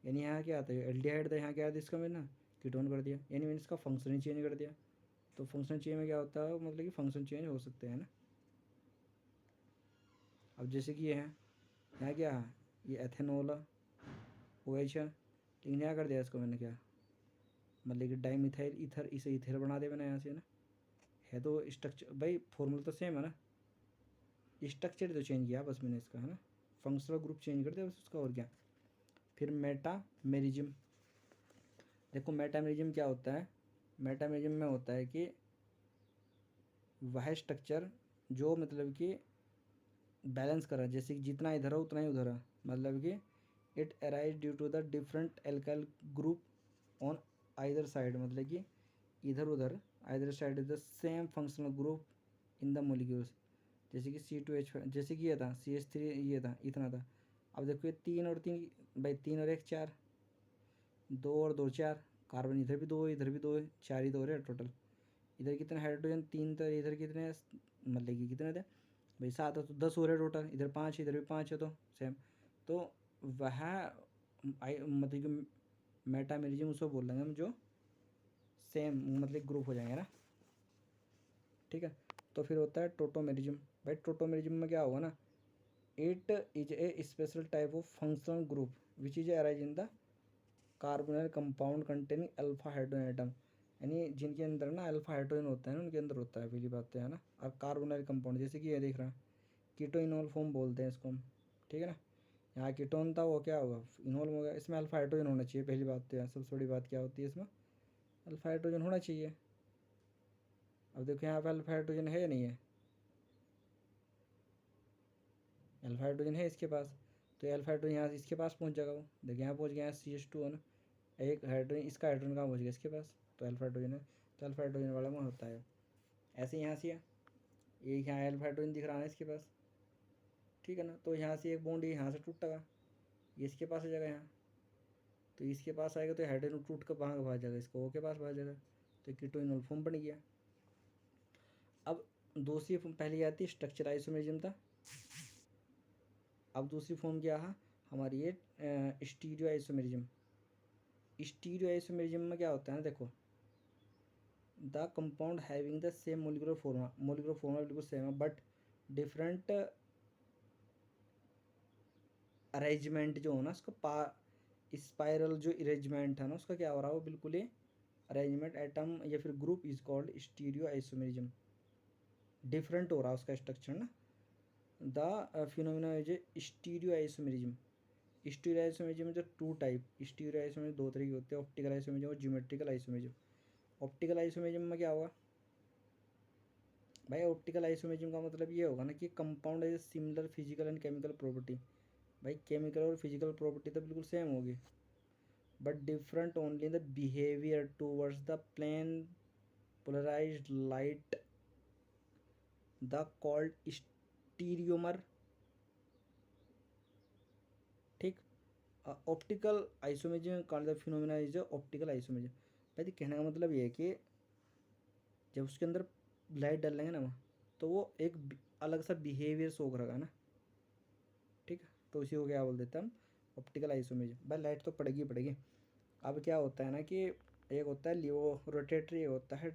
यानी यहाँ क्या आता है एल्डिहाइड था, यहाँ क्या आता है इसका मैंने कीटोन कर दिया, यानी मैंने इसका फंक्शन ही चेंज कर दिया। तो फंक्शन चेंज में क्या होता है, मतलब कि फंक्शन चेंज हो सकते हैं ना। अब जैसे कि ये है, यहाँ क्या है, ये एथेनॉल है, OH है, लेकिन यहाँ कर दिया इसको मैंने क्या, मतलब कि डाईमिथाइल ईथर, इसे ईथर बना दिया मैंने यहाँ से ना। है तो स्ट्रक्चर भाई, फॉर्मूला तो सेम है ना, स्ट्रक्चर तो चेंज किया बस मैंने इसका, है ना, फंक्शनल ग्रुप चेंज कर दिया बस उसका, और क्या। फिर मेटामेरिज्म। देखो मेटामेरिज्म क्या होता है, मेटामेरिज्म में होता है कि वह स्ट्रक्चर जो मतलब कि बैलेंस कर रहा है, जैसे कि जितना इधर है उतना ही उधर है, मतलब कि it arise due to the different alkyl group on either side, मतलब कि इधर उधर either side is the same functional group in the molecules. जैसे कि C2H, जैसे कि ये था CH3, ये था इतना था। अब देखो ये 3 और 3 भाई, 3 और 1 4, 2 और 2 4, कार्बन इधर भी 2 इधर भी 2 है, 4 ही तो हो रहे हैं टोटल। इधर कितने हाइड्रोजन 3, तो इधर कितने, मतलब कि कितने थे भाई 7 है, तो 10 हो रहे टोटल, इधर 5 इधर भी 5 है तो सेम। तो वह मतलब कि मेटामेरिज्म उसको बोल देंगे हम, जो सेम मतलब ग्रुप हो जाएंगे ना, ठीक है। तो फिर होता है टोटोमेरिज्म। भाई टोटोमेरिज्म में क्या होगा ना, it is a special type of functional group which is arise in the carbonyl compound containing alpha hydrogen atom, यानी जिनके अंदर ना अल्फा हाइड्रोजन होता है ना, उनके अंदर होता है, पहली बात तो है ना। और कार्बोनाइल कंपाउंड जैसे कि ये देख रहा है, कीटोइनोल फॉर्म बोलते हैं इसको हम, ठीक है ना। यहाँ कीटोन था वो क्या होगा, इनोल हो गया, इसमें अल्फा हाइड्रोजन होना चाहिए, पहली बात तो है। सबसे बड़ी बात क्या होती है इसमें, अल्फा हाइड्रोजन होना चाहिए। अब देखो यहाँ पे अल्फा हाइड्रोजन है या नहीं है, अल्फा हाइड्रोजन है इसके पास, तो ये अल्फा हाइड्रोजन यहाँ से इसके पास पहुँच जाएगा, वो देखिए यहाँ पहुँच गया है CH2 है ना, एक हाइड्रोजन, इसका हाइड्रोजन कहाँ पहुँच गया इसके पास, तो अल्फा हाइड्रोजन है, तो अल्फा हाइड्रोजन वाला में होता है। ऐसे यहाँ से है, एक यहाँ अल्फा हाइड्रोजन दिख रहा है इसके पास, ठीक है ना, तो यहाँ से एक बॉन्ड यहाँ से टूटेगा, ये इसके पास आ जाएगा यहाँ, तो इसके पास आएगा तो हाइड्रोजन टूट कर कहाँ भाग जाएगा, इसको O के पास भाग जाएगा, तो कीटोइनोल फॉर्म बन गया। अब दूसरी फॉर्म, पहली आती है स्ट्रक्चर आइसोमेरिज्म था, अब दूसरी फॉर्म क्या है हमारी, ये स्टीरियो आइसोमेरिज्म। स्टीरियो आइसोमेरिज्म में क्या होता है ना, देखो the compound having the same molecular फॉर्मा बिल्कुल सेम है बट डिफरेंट अरेंजमेंट जो हो ना उसको स्पाइरल जो अरेंजमेंट है ना उसका क्या हो रहा है, वो बिल्कुल ही अरेंजमेंट एटम या फिर group is called stereo isomerism, different हो रहा है उसका स्ट्रक्चर ना। The phenomena is stereo isomerism. Stereo isomerism में जो टू टाइप स्टीरियो आइसोमेरिज्म दो तरह के होते हैं, ऑप्टिकल आइसोमेरिज्म और ज्योमेट्रिकल आइसोमेरिज्म। ऑप्टिकल आइसोमेरिज्म में क्या होगा भाई, ऑप्टिकल आइसोमेरिज्म का मतलब ये होगा ना कि compound is similar physical and chemical property. भाई केमिकल और फिजिकल प्रॉपर्टी तो बिल्कुल सेम होगी, but different only in the behaviour towards the plane polarised light, the called stereomer. ठीक। Optical isomerism called the phenomena is optical isomerism. भाई कहने का मतलब ये है कि जब उसके अंदर लाइट डालेंगे ना तो वो एक अलग सा बिहेवियर शो करेगा ना। ठीक है, तो उसी को क्या बोल देते हैं हम, ऑप्टिकल आइसोमेरिज्म। भाई लाइट तो पड़ेगी पड़ेगी। अब क्या होता है ना कि एक होता है लियो रोटेटरी, एक होता है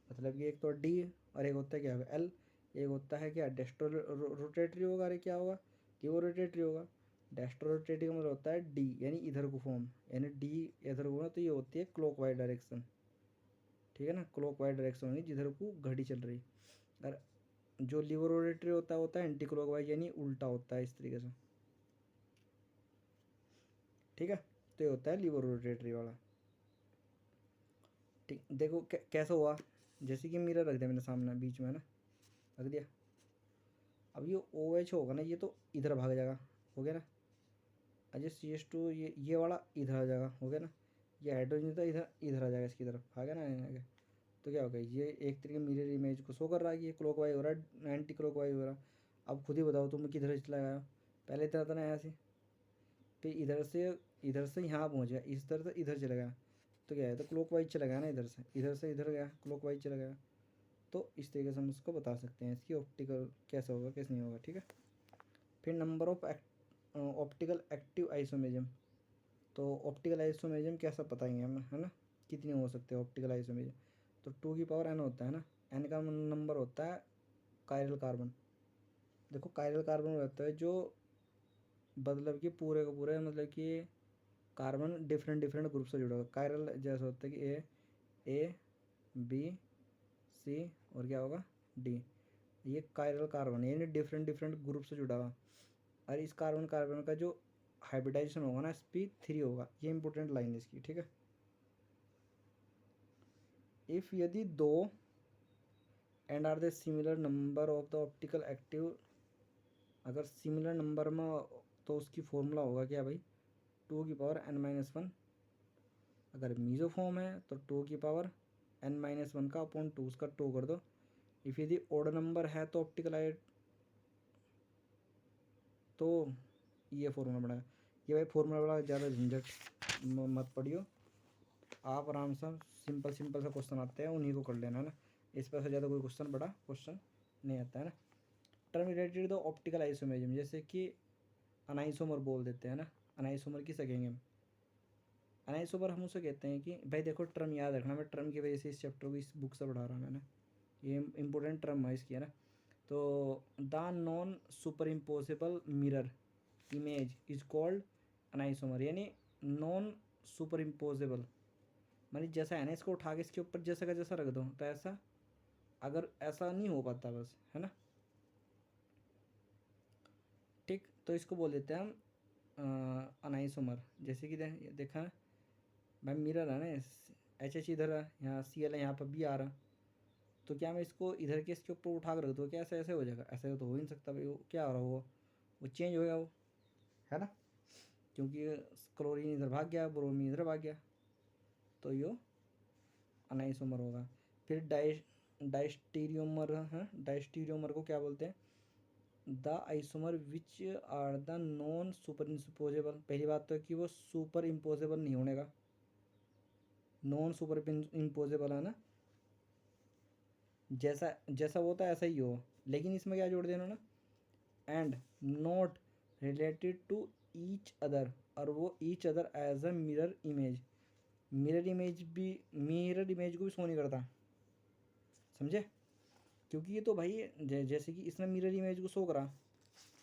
मतलब कि एक तो डी और एक होता है क्या एल। एक होता है क्या डेस्ट्रो रोटेटरी होगा, अरे क्या होगा लियो रोटेटरी होगा। डेस्ट्रो रोटेटरी का मतलब होता है डी यानी इधर को फॉर्म, यानी डी इधर को ना, तो ये होती है क्लॉकवाइज डायरेक्शन। ठीक है ना, क्लॉकवाइज डायरेक्शन होगी जिधर को घड़ी चल रही। और जो लिवर रोटेटरी होता है एंटी क्लॉकवाइज यानी उल्टा होता है इस तरीके से। ठीक है, तो ये होता है लिवर रोटेटरी वाला। ठीक, देखो कैसा हुआ, जैसे कि मिरर रख दिया मैंने सामने बीच में ना, रख दिया। अब ये ओ एच होगा ना, ये तो इधर भाग जाएगा, हो गया ना। अजय सी एच टू ये वाला इधर आ जाएगा, हो गया ना। ये हाइड्रोजन था इधर इधर आ जाएगा इसकी तरफ, आ गया ना आगे। तो क्या होगा, ये एक तरीके मिरर इमेज को शो कर रहा है कि ये क्लॉकवाइज हो रहा है एंटी क्लॉकवाइज हो रहा है। अब खुद ही बताओ तुम किधर चला गया, पहले इतना था ना यहाँ से, फिर इधर से यहाँ पहुँच गया, इस तरह से इधर चला गया। तो क्या है, तो क्लॉकवाइज चला गया ना, इधर से इधर गया, क्लॉकवाइज चला गया। तो इस तरीके से हम उसको बता सकते हैं इसकी ऑप्टिकल कैसे होगा कैसे नहीं होगा। ठीक है, फिर number of optical active isomerism. तो ऑप्टिकल आइसोमेरिज्म कैसा बताएंगे हम, है ना, कितने हो सकते हैं ऑप्टिकल आइसोमेरिज्म। तो 2n होता है ना, n का नंबर होता है कायरल कार्बन। देखो कायरल कार्बन रहता है जो मतलब कि पूरे का पूरे मतलब कि कार्बन डिफरेंट डिफरेंट ग्रुप से जुड़ा हुआ। कायरल जैसा होता है कि ए बी सी और क्या होगा डी, ये कायरल कार्बन है, यानी डिफरेंट डिफरेंट ग्रुप से जुड़ा हुआ। और इस कार्बन कार्बन का जो हाइब्रिडाइजेशन होगा ना sp3 होगा, ये इंपॉर्टेंट लाइन है इसकी। ठीक है, इफ़ यदि दो end are the similar number of the optical active, अगर सिमिलर नंबर में तो उसकी फॉर्मूला होगा क्या भाई, 2n-1। अगर मीजो फॉर्म है तो 2n-1 का अपॉन 2 उसका 2 कर दो। इफ़ यदि ओड नंबर है तो ऑप्टिकल लाइट, तो ये फॉर्मूला बनाया। ये भाई फॉर्मूला बड़ा ज़्यादा झंझट मत पढ़ियो, आप आराम से सिंपल सिंपल सा क्वेश्चन आते हैं उन्हीं को कर लेना है ना, इस पर से ज़्यादा कोई क्वेश्चन बड़ा क्वेश्चन नहीं आता है ना। टर्म रिलेटेड दो ऑप्टिकल आइसोमेरिज्म, जैसे कि अनाइसोमर बोल देते हैं ना, अनाइसोमर किसे कहेंगे हम, अनाइसोमर हम उसे कहते हैं कि भाई देखो टर्म याद रखना, मैं टर्म की वजह से इस चैप्टर को इस बुक से पढ़ा रहा हूँ मैंने, ये इंपॉर्टेंट टर्म है इसकी, है ना। तो the non super impossible mirror image is called enantiomer, यानी नॉन सुपर इम्पोजेबल, मानी जैसा है ना इसको उठा के इसके ऊपर जैसा का जैसा रख दो तो ऐसा, अगर ऐसा नहीं हो पाता बस, है ना। ठीक, तो इसको बोल देते हैं हम अनाइसोमर। जैसे कि देखा भाई मिरर है ना, एच इधर है, यहाँ Cl है, यहाँ पर बी आ रहा, तो क्या मैं इसको इधर के इसके ऊपर उठा कर रख दूँ क्या, ऐसे ऐसे हो जाएगा, ऐसे तो हो ही नहीं सकता भाई। वो क्या हो रहा है, वो चेंज हो गया वो, है ना, क्योंकि क्लोरीन इधर भाग गया, ब्रोमीन इधर भाग गया, तो यो अनाइसोमर होगा। फिर डाइस्टीरियोमर है, डाइस्टीरियोमर को क्या बोलते हैं, the isomer which are the non superimposable. पहली बात तो कि वो सुपर इम्पोजेबल नहीं होने का, नॉन सुपर इम्पोजेबल है ना, जैसा जैसा वो होता है ऐसा ही हो, लेकिन इसमें क्या जोड़ देना ना, and not related to each other, और वो each other as a mirror image, mirror image भी, मिरर इमेज को भी शो नहीं करता, समझे। क्योंकि ये तो भाई जैसे कि इसने मिरर इमेज को शो करा,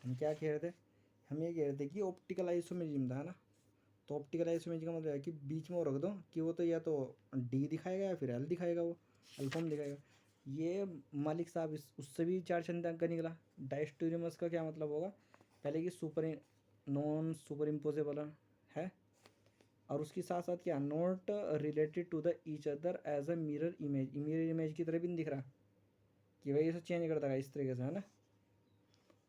हम क्या कह रहे थे, हम ये कह रहे थे कि ऑप्टिकल आइसोमेरिज्म था, है ना, तो ऑप्टिकल आइसोमेर का मतलब है कि बीच में वो रख दो कि वो तो या तो डी दिखाएगा या फिर एल दिखाएगा, वो अल्फॉर्म दिखाएगा। ये मालिक साहब उससे भी 4 चंद अंक का निकला। डायस्टेरियोमर्स का क्या मतलब होगा, पहले कि नॉन सुपर इम्पोजेबल है, और उसके साथ साथ क्या, not related to the each other as a mirror image की तरह भी नहीं दिख रहा कि भाई इसे चेंज करता है इस तरीके से, है ना।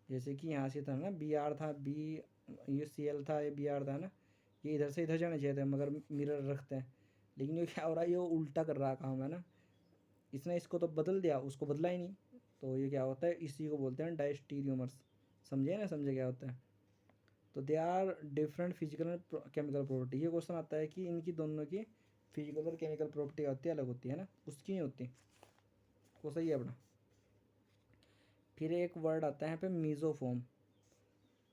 जैसे कि यहाँ से था ना बी आर था, बी ये सी एल था, ये बी आर था ना, ये इधर से इधर जाना चाहिए था मगर मिरर रखते हैं, लेकिन ये क्या हो रहा है, ये उल्टा कर रहा काम, है ना। इसने इसको तो बदल दिया, उसको बदला ही नहीं। तो ये क्या होता है, इसी को बोलते हैं डायस्टीरियोमर्स। समझे ना, समझे क्या होता है। तो they are different physical and chemical property. ये क्वेश्चन आता है कि इनकी दोनों की फिजिकल और केमिकल प्रॉपर्टी होती है, अलग होती है ना, उसकी नहीं होती। वो सही है अपना। फिर एक वर्ड आता है यहाँ पे मीजोफोम।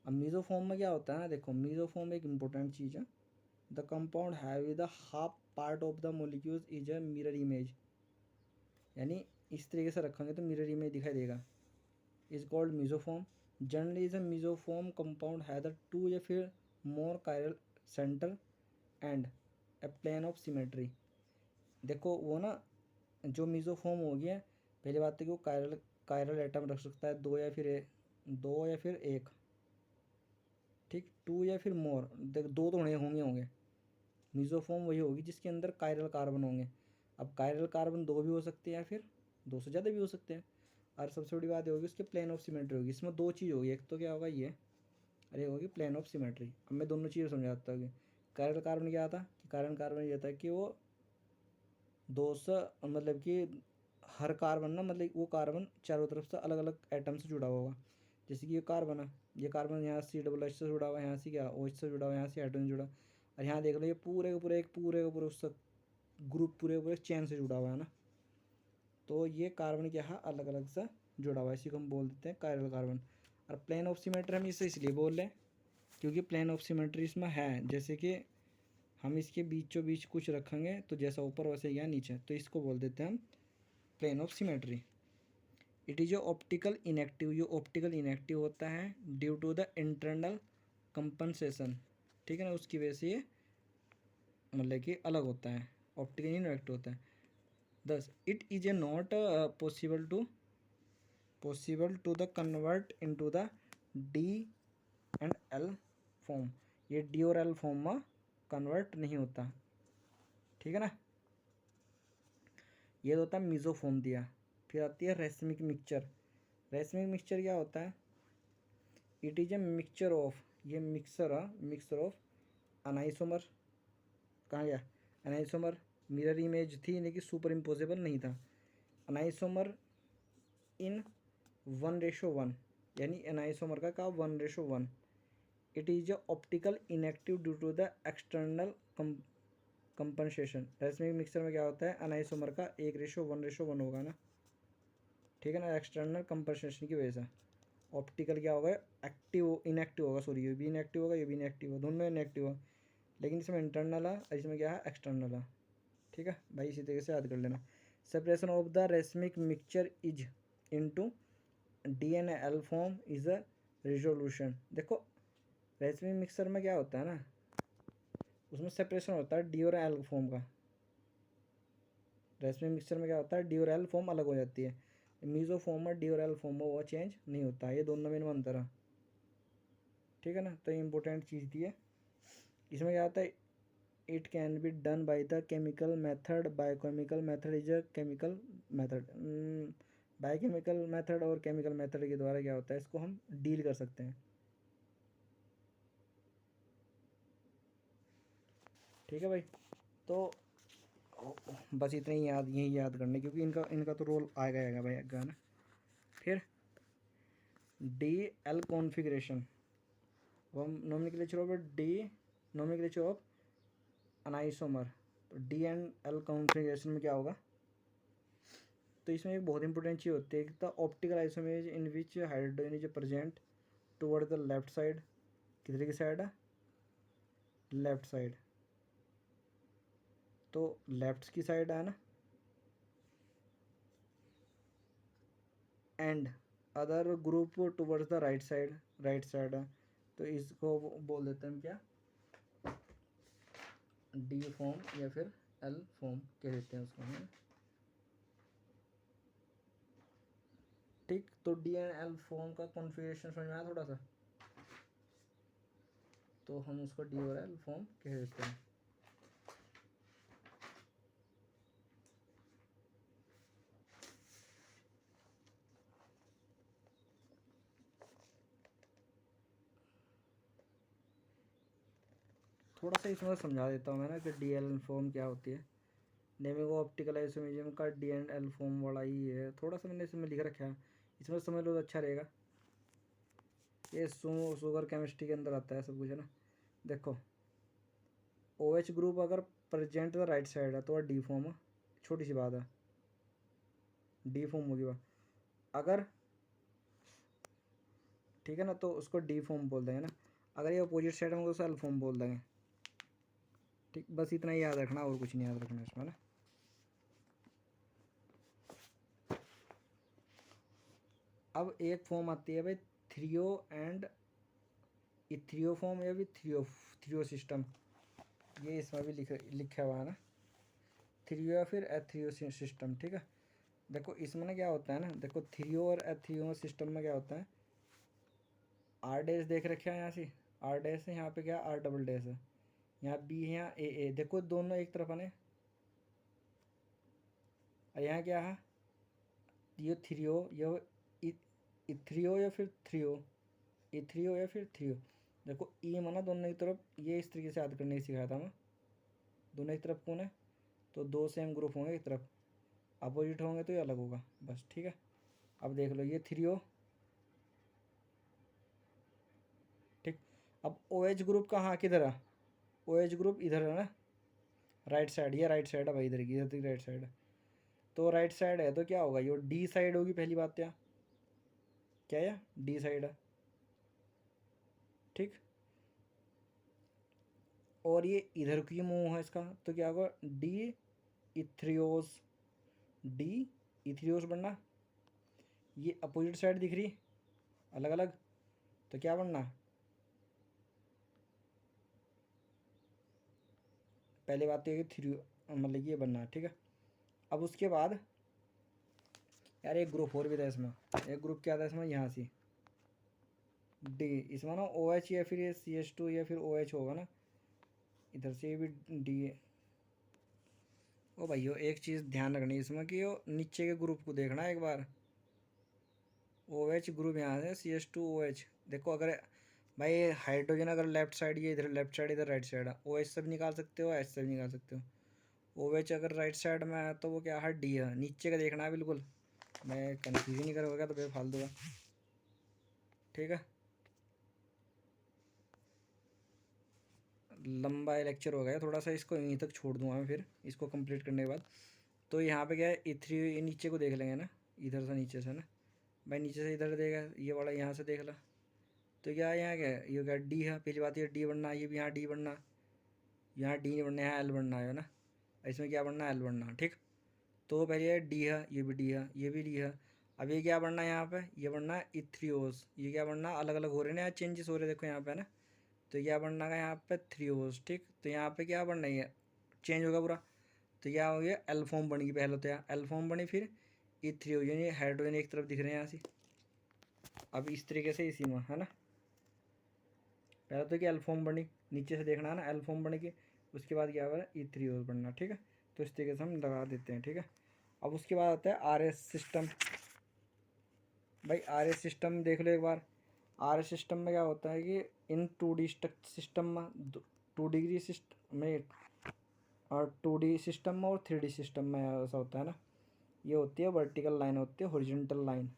अब मीजोफोम में क्या होता है ना, देखो मीजोफोम एक इंपॉर्टेंट चीज़ है। The compound have the half part of the molecules is a mirror image, यानी इस तरीके से रखेंगे तो मिरर इमेज दिखाई देगा, is called mesoform. Generally is a mesoform compound है द टू या फिर more chiral centre and a plane of symmetry. देखो वो ना, जो मीजोफोम हो गया, पहली बात तो कि वो कायरल एटम रख सकता है दो या फिर एक, ठीक, टू या फिर मोर, देख दो तो होंगे। मीजोफोम वही होगी जिसके अंदर कायरल कार्बन होंगे। अब कायरल कार्बन दो भी हो सकते हैं या फिर दो से ज़्यादा भी हो सकते हैं। और सबसे बड़ी बात ये होगी उसके प्लेन ऑफ सिमेट्री होगी। इसमें दो चीज़ होगी, एक तो क्या होगा ये, अरे होगी प्लेन ऑफ सिमेट्री। अब मैं दोनों चीज़ें समझाता हूँ। कायरल कार्बन क्या था कि कायरल कार्बन ये था कि वो दो से, मतलब कि हर कार्बन ना, मतलब वो कार्बन चारों तरफ से अलग अलग एटम से जुड़ा हुआ होगा। जैसे कि ये कार्बन है, ये कार्बन यहाँ COOH से जुड़ा हुआ है, यहाँ से क्या OH से जुड़ा हुआ है, यहाँ से हाइड्रोजन जुड़ा। और यहाँ देख लो ये पूरे का पूरे उससे ग्रुप पूरे चेन से जुड़ा हुआ है ना। तो ये कार्बन क्या है, अलग अलग सा जुड़ा हुआ है, इसी को हम बोल देते हैं कायरल कार्बन। और प्लेन ऑफ सिमेट्री हम इसे इसलिए बोल रहे हैं क्योंकि प्लेन ऑफ सिमेट्री इसमें है, जैसे कि हम इसके बीचों बीच कुछ रखेंगे तो जैसा ऊपर वैसे या नीचे, तो इसको बोल देते हैं हम plane of symmetry. It is optical inactive, ये ऑप्टिकल इनएक्टिव होता है due to the internal compensation, ठीक है ना, उसकी वजह से ये मतलब कि अलग होता है, ऑप्टिकल इनएक्टिव होता है। Thus it is a not possible to the convert into the D and L form, ये डी और एल फॉर्म में कन्वर्ट नहीं होता, ठीक है ना। ये होता है मीजोफॉर्म दिया। फिर आती है रेसमिक मिक्सचर। रेसमिक मिक्सचर क्या होता है, it is a mixture of, ये मिक्सर ऑफ अनाइसोमर, कहाँ गया अनाइसोमर, मिरर इमेज थी लेकिन सुपर इम्पोजेबल नहीं था। अनाइसोमर इन 1:1, यानी एनाइसोमर का 1:1। It is a optical inactive due to the external compensation. Racemic mixture में क्या होता है, अनाइसोमर का 1:1:1 होगा ना, ठीक है ना, एक्सटर्नल कंपनसेशन की वजह से। ऑप्टिकल क्या होगा, एक्टिव इनएक्टिव होगा, सॉरी ये भी इनएक्टिव होगा, ये भी इनएक्टिव होगा, दोनों इनएक्टिव होगा, लेकिन इसमें इंटरनल है, इसमें क्या है एक्सटर्नल है, ठीक है भाई, इसी तरीके से याद कर लेना। Separation of the racemic mixture is into DNL form is a resolution. देखो रेसमिक मिक्सर में क्या होता है ना, उसमें सेपरेशन होता है डी और एल फॉर्म का। रेसमिक मिक्सर में क्या होता है, डी और एल फॉर्म अलग हो जाती है। मीजो फॉर्म और डी और एल फॉर्म में वो चेंज नहीं होता है, ये दोनों में अंतर है, ठीक है ना। तो ये इंपॉर्टेंट चीज़ दी है। इसमें क्या होता है, it can be done by the chemical method, biochemical method is a chemical method. Biochemical method और केमिकल मेथड के द्वारा क्या होता है, इसको हम डील कर सकते हैं, ठीक है भाई। तो बस इतना ही याद, यही याद करने, क्योंकि इनका इनका तो रोल आएगा भाई आगे ना। फिर DL configuration, nomenclature of nomenclature of an isomer. तो DL कॉन्फ़िगरेशन में क्या होगा, तो इसमें एक बहुत इंपॉर्टेंट चीज़ होती है, the optical isomer in which hydrogen is present toward the left side. किधर की साइड है, लेफ्ट साइड, तो लेफ्ट की साइड है ना, and other group towards the right side है, तो इसको बोल देते हैं हम क्या, डी फॉर्म या फिर एल फॉर्म कह देते हैं उसको हम। ठीक, तो डी एंड एल फॉर्म का कॉन्फ़िगरेशन समझ में आया थोड़ा सा, तो हम उसको डी और एल फॉर्म कह देते हैं। थोड़ा सा इसमें समझा देता हूँ मैं ना कि डी एल फॉर्म क्या होती है। नेमिंग ऑप्टिकल आइसोमेरिज्म का डी एंड एल फॉर्म वाला ही है, थोड़ा सा मैंने इसमें लिख रखा है, इसमें समझ लो तो अच्छा रहेगा। ये शुगर केमिस्ट्री के अंदर आता है सब कुछ, है ना। देखो ओ एच ग्रुप अगर प्रेजेंट द राइट साइड है तो डी फॉर्म है, छोटी सी बात है, डी फॉर्म होगी वह। अगर ठीक है ना, तो उसको डी फॉर्म बोल देंगे ना। अगर ये अपोजिट साइड में तो उसे एल फॉर्म बोल देंगे। ठीक, बस इतना ही याद रखना और कुछ नहीं याद रखना इसमें ना। अब एक फॉर्म आती है भाई थ्रियो एंड इथ्रियो फॉर्म या फिर थ्रियो सिस्टम, ये इसमें भी लिखा हुआ है ना, थ्रियो या फिर एथ्रियो सिस्टम। ठीक है, देखो इसमें ना क्या होता है ना, देखो थ्रियो और एथ्रियो सिस्टम में क्या होता है, आर डैश देख रखे हैं यहाँ से, आर डैश है, यहाँ पे क्या आर डबल डैश है, यहाँ बी है, यहाँ ए, देखो दोनों एक तरफ है, और यहाँ क्या है, ये थ्रियो, ये इथ्रियो या फिर थ्रियो, इथ्रियो या फिर थ्रियो। देखो ई माना दोनों की तरफ, ये इस तरीके से याद करने की सिखाया था मैं, दोनों की तरफ कौन है, तो दो सेम ग्रुप होंगे एक तरफ, अपोजिट होंगे तो ये अलग होगा बस। ठीक है, अब देख लो ये थ्रियो। ठीक, अब ओ एच ग्रुप कहाँ किधर है, ओ एच ग्रुप इधर है ना, राइट साइड, ये राइट साइड है भाई, इधर की इधर तक राइट साइड है, तो राइट साइड है तो क्या होगा, ये डी साइड होगी पहली बात, क्या है डी साइड है। ठीक, और ये इधर की मुंह है इसका, तो क्या होगा डी इथ्रियोस, डी इथ्रियोस बनना, ये अपोजिट साइड दिख रही अलग अलग, तो क्या बनना, पहले बात तो ये थ्रियो मतलब ये बनना। ठीक है, अब उसके बाद यार एक ग्रुप और भी था इसमें, एक ग्रुप क्या था इसमें, यहाँ से डी, इसमें ना ओ एच या फिर ये सी एच टू या फिर ओ एच होगा ना, इधर से ये भी डी है। ओ भाइयों एक चीज़ ध्यान रखनी इसमें कि वो नीचे के ग्रुप को देखना एक बार, ओ एच ग्रुप यहाँ से C H two O H, देखो अगर भाई हाइड्रोजन अगर लेफ्ट साइड, ये इधर लेफ्ट साइड इधर राइट साइड है, ओ एच से भी निकाल सकते हो, एच से भी निकाल सकते हो। ओ एच अगर राइट साइड में है तो वो क्या है, डी है, नीचे का देखना है बिल्कुल, मैं कन्फ्यूज नहीं करूँगा तो बेफालतू का। ठीक है, लंबा लेक्चर हो गया थोड़ा सा, इसको यहीं तक छोड़ दूंगा मैं, फिर इसको कंप्लीट करने के बाद। तो यहाँ पे क्या है इथ्री, ये नीचे को देख लेंगे ना, इधर से नीचे से ना, भाई नीचे से इधर देगा, ये वाला यहाँ से देख ला, तो क्या है यहाँ क्या है, ये क्या डी है, पहली बात ये डी बनना, ये भी यहाँ डी बनना, यहाँ डी नहीं बनना, यहाँ एल बनना है ना, इसमें क्या बनना एल बनना। ठीक, तो पहले ये डी है, ये भी डी है, ये भी डी है, अब ये क्या बनना है यहाँ पे, ये बनना है इथ्रियोस, ये क्या बनना अलग अलग हो रहे हैं ना, चेंजेस हो रहे हैं देखो यहाँ पे ना, तो क्या बनना है यहाँ पे थ्रियोस। ठीक, तो यहाँ पे क्या बनना है, चेंज होगा पूरा, तो क्या हो गया एल फॉर्म बन गई, पहले तो यहाँ एल फॉर्म बनी, फिर इथ्रियो यानी हाइड्रोजन एक तरफ दिख रहे हैं यहाँ से। अब इस तरीके से इसी में है ना, पहले तो क्या एल फॉर्म बनी, नीचे से देखना है ना, एल फॉर्म बनेगी, उसके बाद क्या होगा इथ्रियोस बनना। ठीक है, तो इस तरीके से हम लगा देते हैं। ठीक है, अब उसके बाद आता है आर एस सिस्टम। भाई आर एस सिस्टम देख लो एक बार, आर एस सिस्टम में क्या होता है कि इन 2D सिस्टम में, 2 डिग्री सिस्टम में और 2D सिस्टम में और 3D सिस्टम में ऐसा होता है ना, ये होती है वर्टिकल लाइन, होती है हॉरिजॉन्टल लाइन,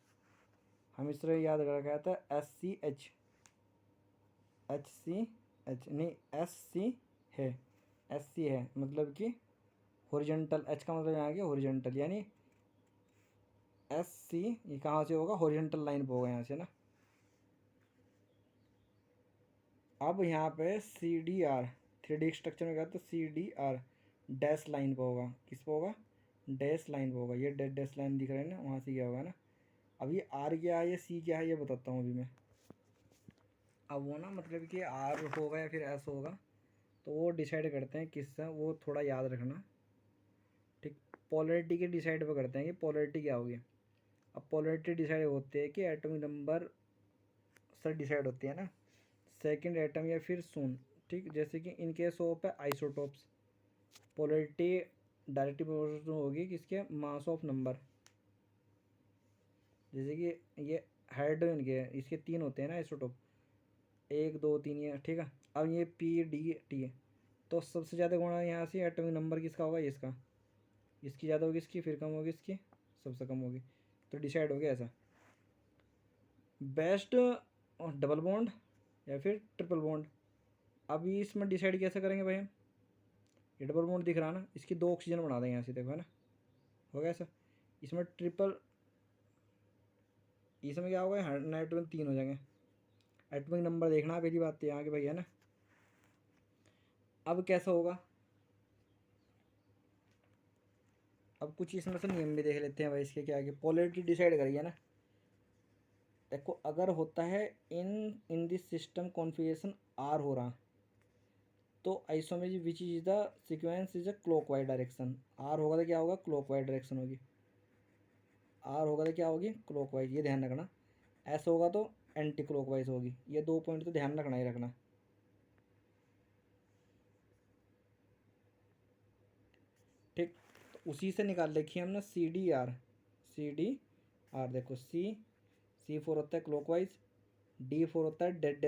हम इस तरह याद रखा था S C H, H C H नहीं एस सी है, एस सी है मतलब कि हॉरिजॉन्टल, एच का मतलब यहाँ आ गया हॉरिजॉन्टल, यानी एस सी ये कहाँ से होगा, हॉरिजॉन्टल लाइन पर होगा यहाँ से ना। अब यहाँ पे सी डी आर, 3D स्ट्रक्चर में गया तो C D R dash line पर होगा, किस पर होगा, डैश लाइन पर होगा, ये डैश लाइन दिख रहा है ना, वहाँ से क्या होगा ना। अब ये आर क्या है, ये सी क्या है, ये बताता हूँ अभी मैं। अब वो ना मतलब कि आर होगा या फिर एस होगा, तो वो डिसाइड करते हैं किसका, वो थोड़ा याद रखना। ठीक, पोलैरिटी के डिसाइड पे करते हैं कि पोलैरिटी क्या होगी। अब पोलैरिटी डिसाइड होती है कि एटॉमिक नंबर से डिसाइड होती है ना, सेकंड एटम या फिर सून। ठीक, जैसे कि in case of isotopes polarity directly proportional होगी किसके, मास ऑफ नंबर। जैसे कि ये हाइड्रोजन के इसके 3 होते हैं ना आइसोटोप, 1 2 3 ये, ठीक है। अब ये पी डी टी है, तो सबसे ज़्यादा गुणा यहाँ से एटॉमिक नंबर किसका होगा, इसका। इसकी ज़्यादा होगी इसकी, फिर कम होगी इसकी, सबसे कम होगी। तो डिसाइड हो गया ऐसा। बेस्ट डबल बॉन्ड या फिर ट्रिपल बॉन्ड। अभी इसमें डिसाइड कैसे करेंगे भाई हम, ये डबल बॉन्ड दिख रहा है ना, इसकी 2 ऑक्सीजन बना देंगे यहाँ से, देखो है ना, हो गया ऐसा। इसमें ट्रिपल, इसमें क्या होगा, नाइट्रोजन 3 हो जाएंगे। एटॉमिक नंबर देखना पहली बात तो यहाँ के भाई, है ना। अब कैसा होगा, अब कुछ इसमें से नियम भी देख लेते हैं भाई इसके, क्या आगे पोलैरिटी डिसाइड करिए ना। देखो अगर होता है in in this system configuration R हो रहा, तो isomeric which is the sequence is a clockwise direction. R होगा तो क्या होगा, क्लॉकवाइज डायरेक्शन होगी। आर होगा तो क्या होगी, क्लॉकवाइज, ये ध्यान रखना। एस होगा तो एंटी क्लॉकवाइज होगी। ये 2 पॉइंट तो ध्यान रखना ही रखना। ठीक, तो उसी से निकाल देखिए हमने C D R. C D R देखो, सी 4 होता है क्लॉकवाइज, डी 4 होता है डेड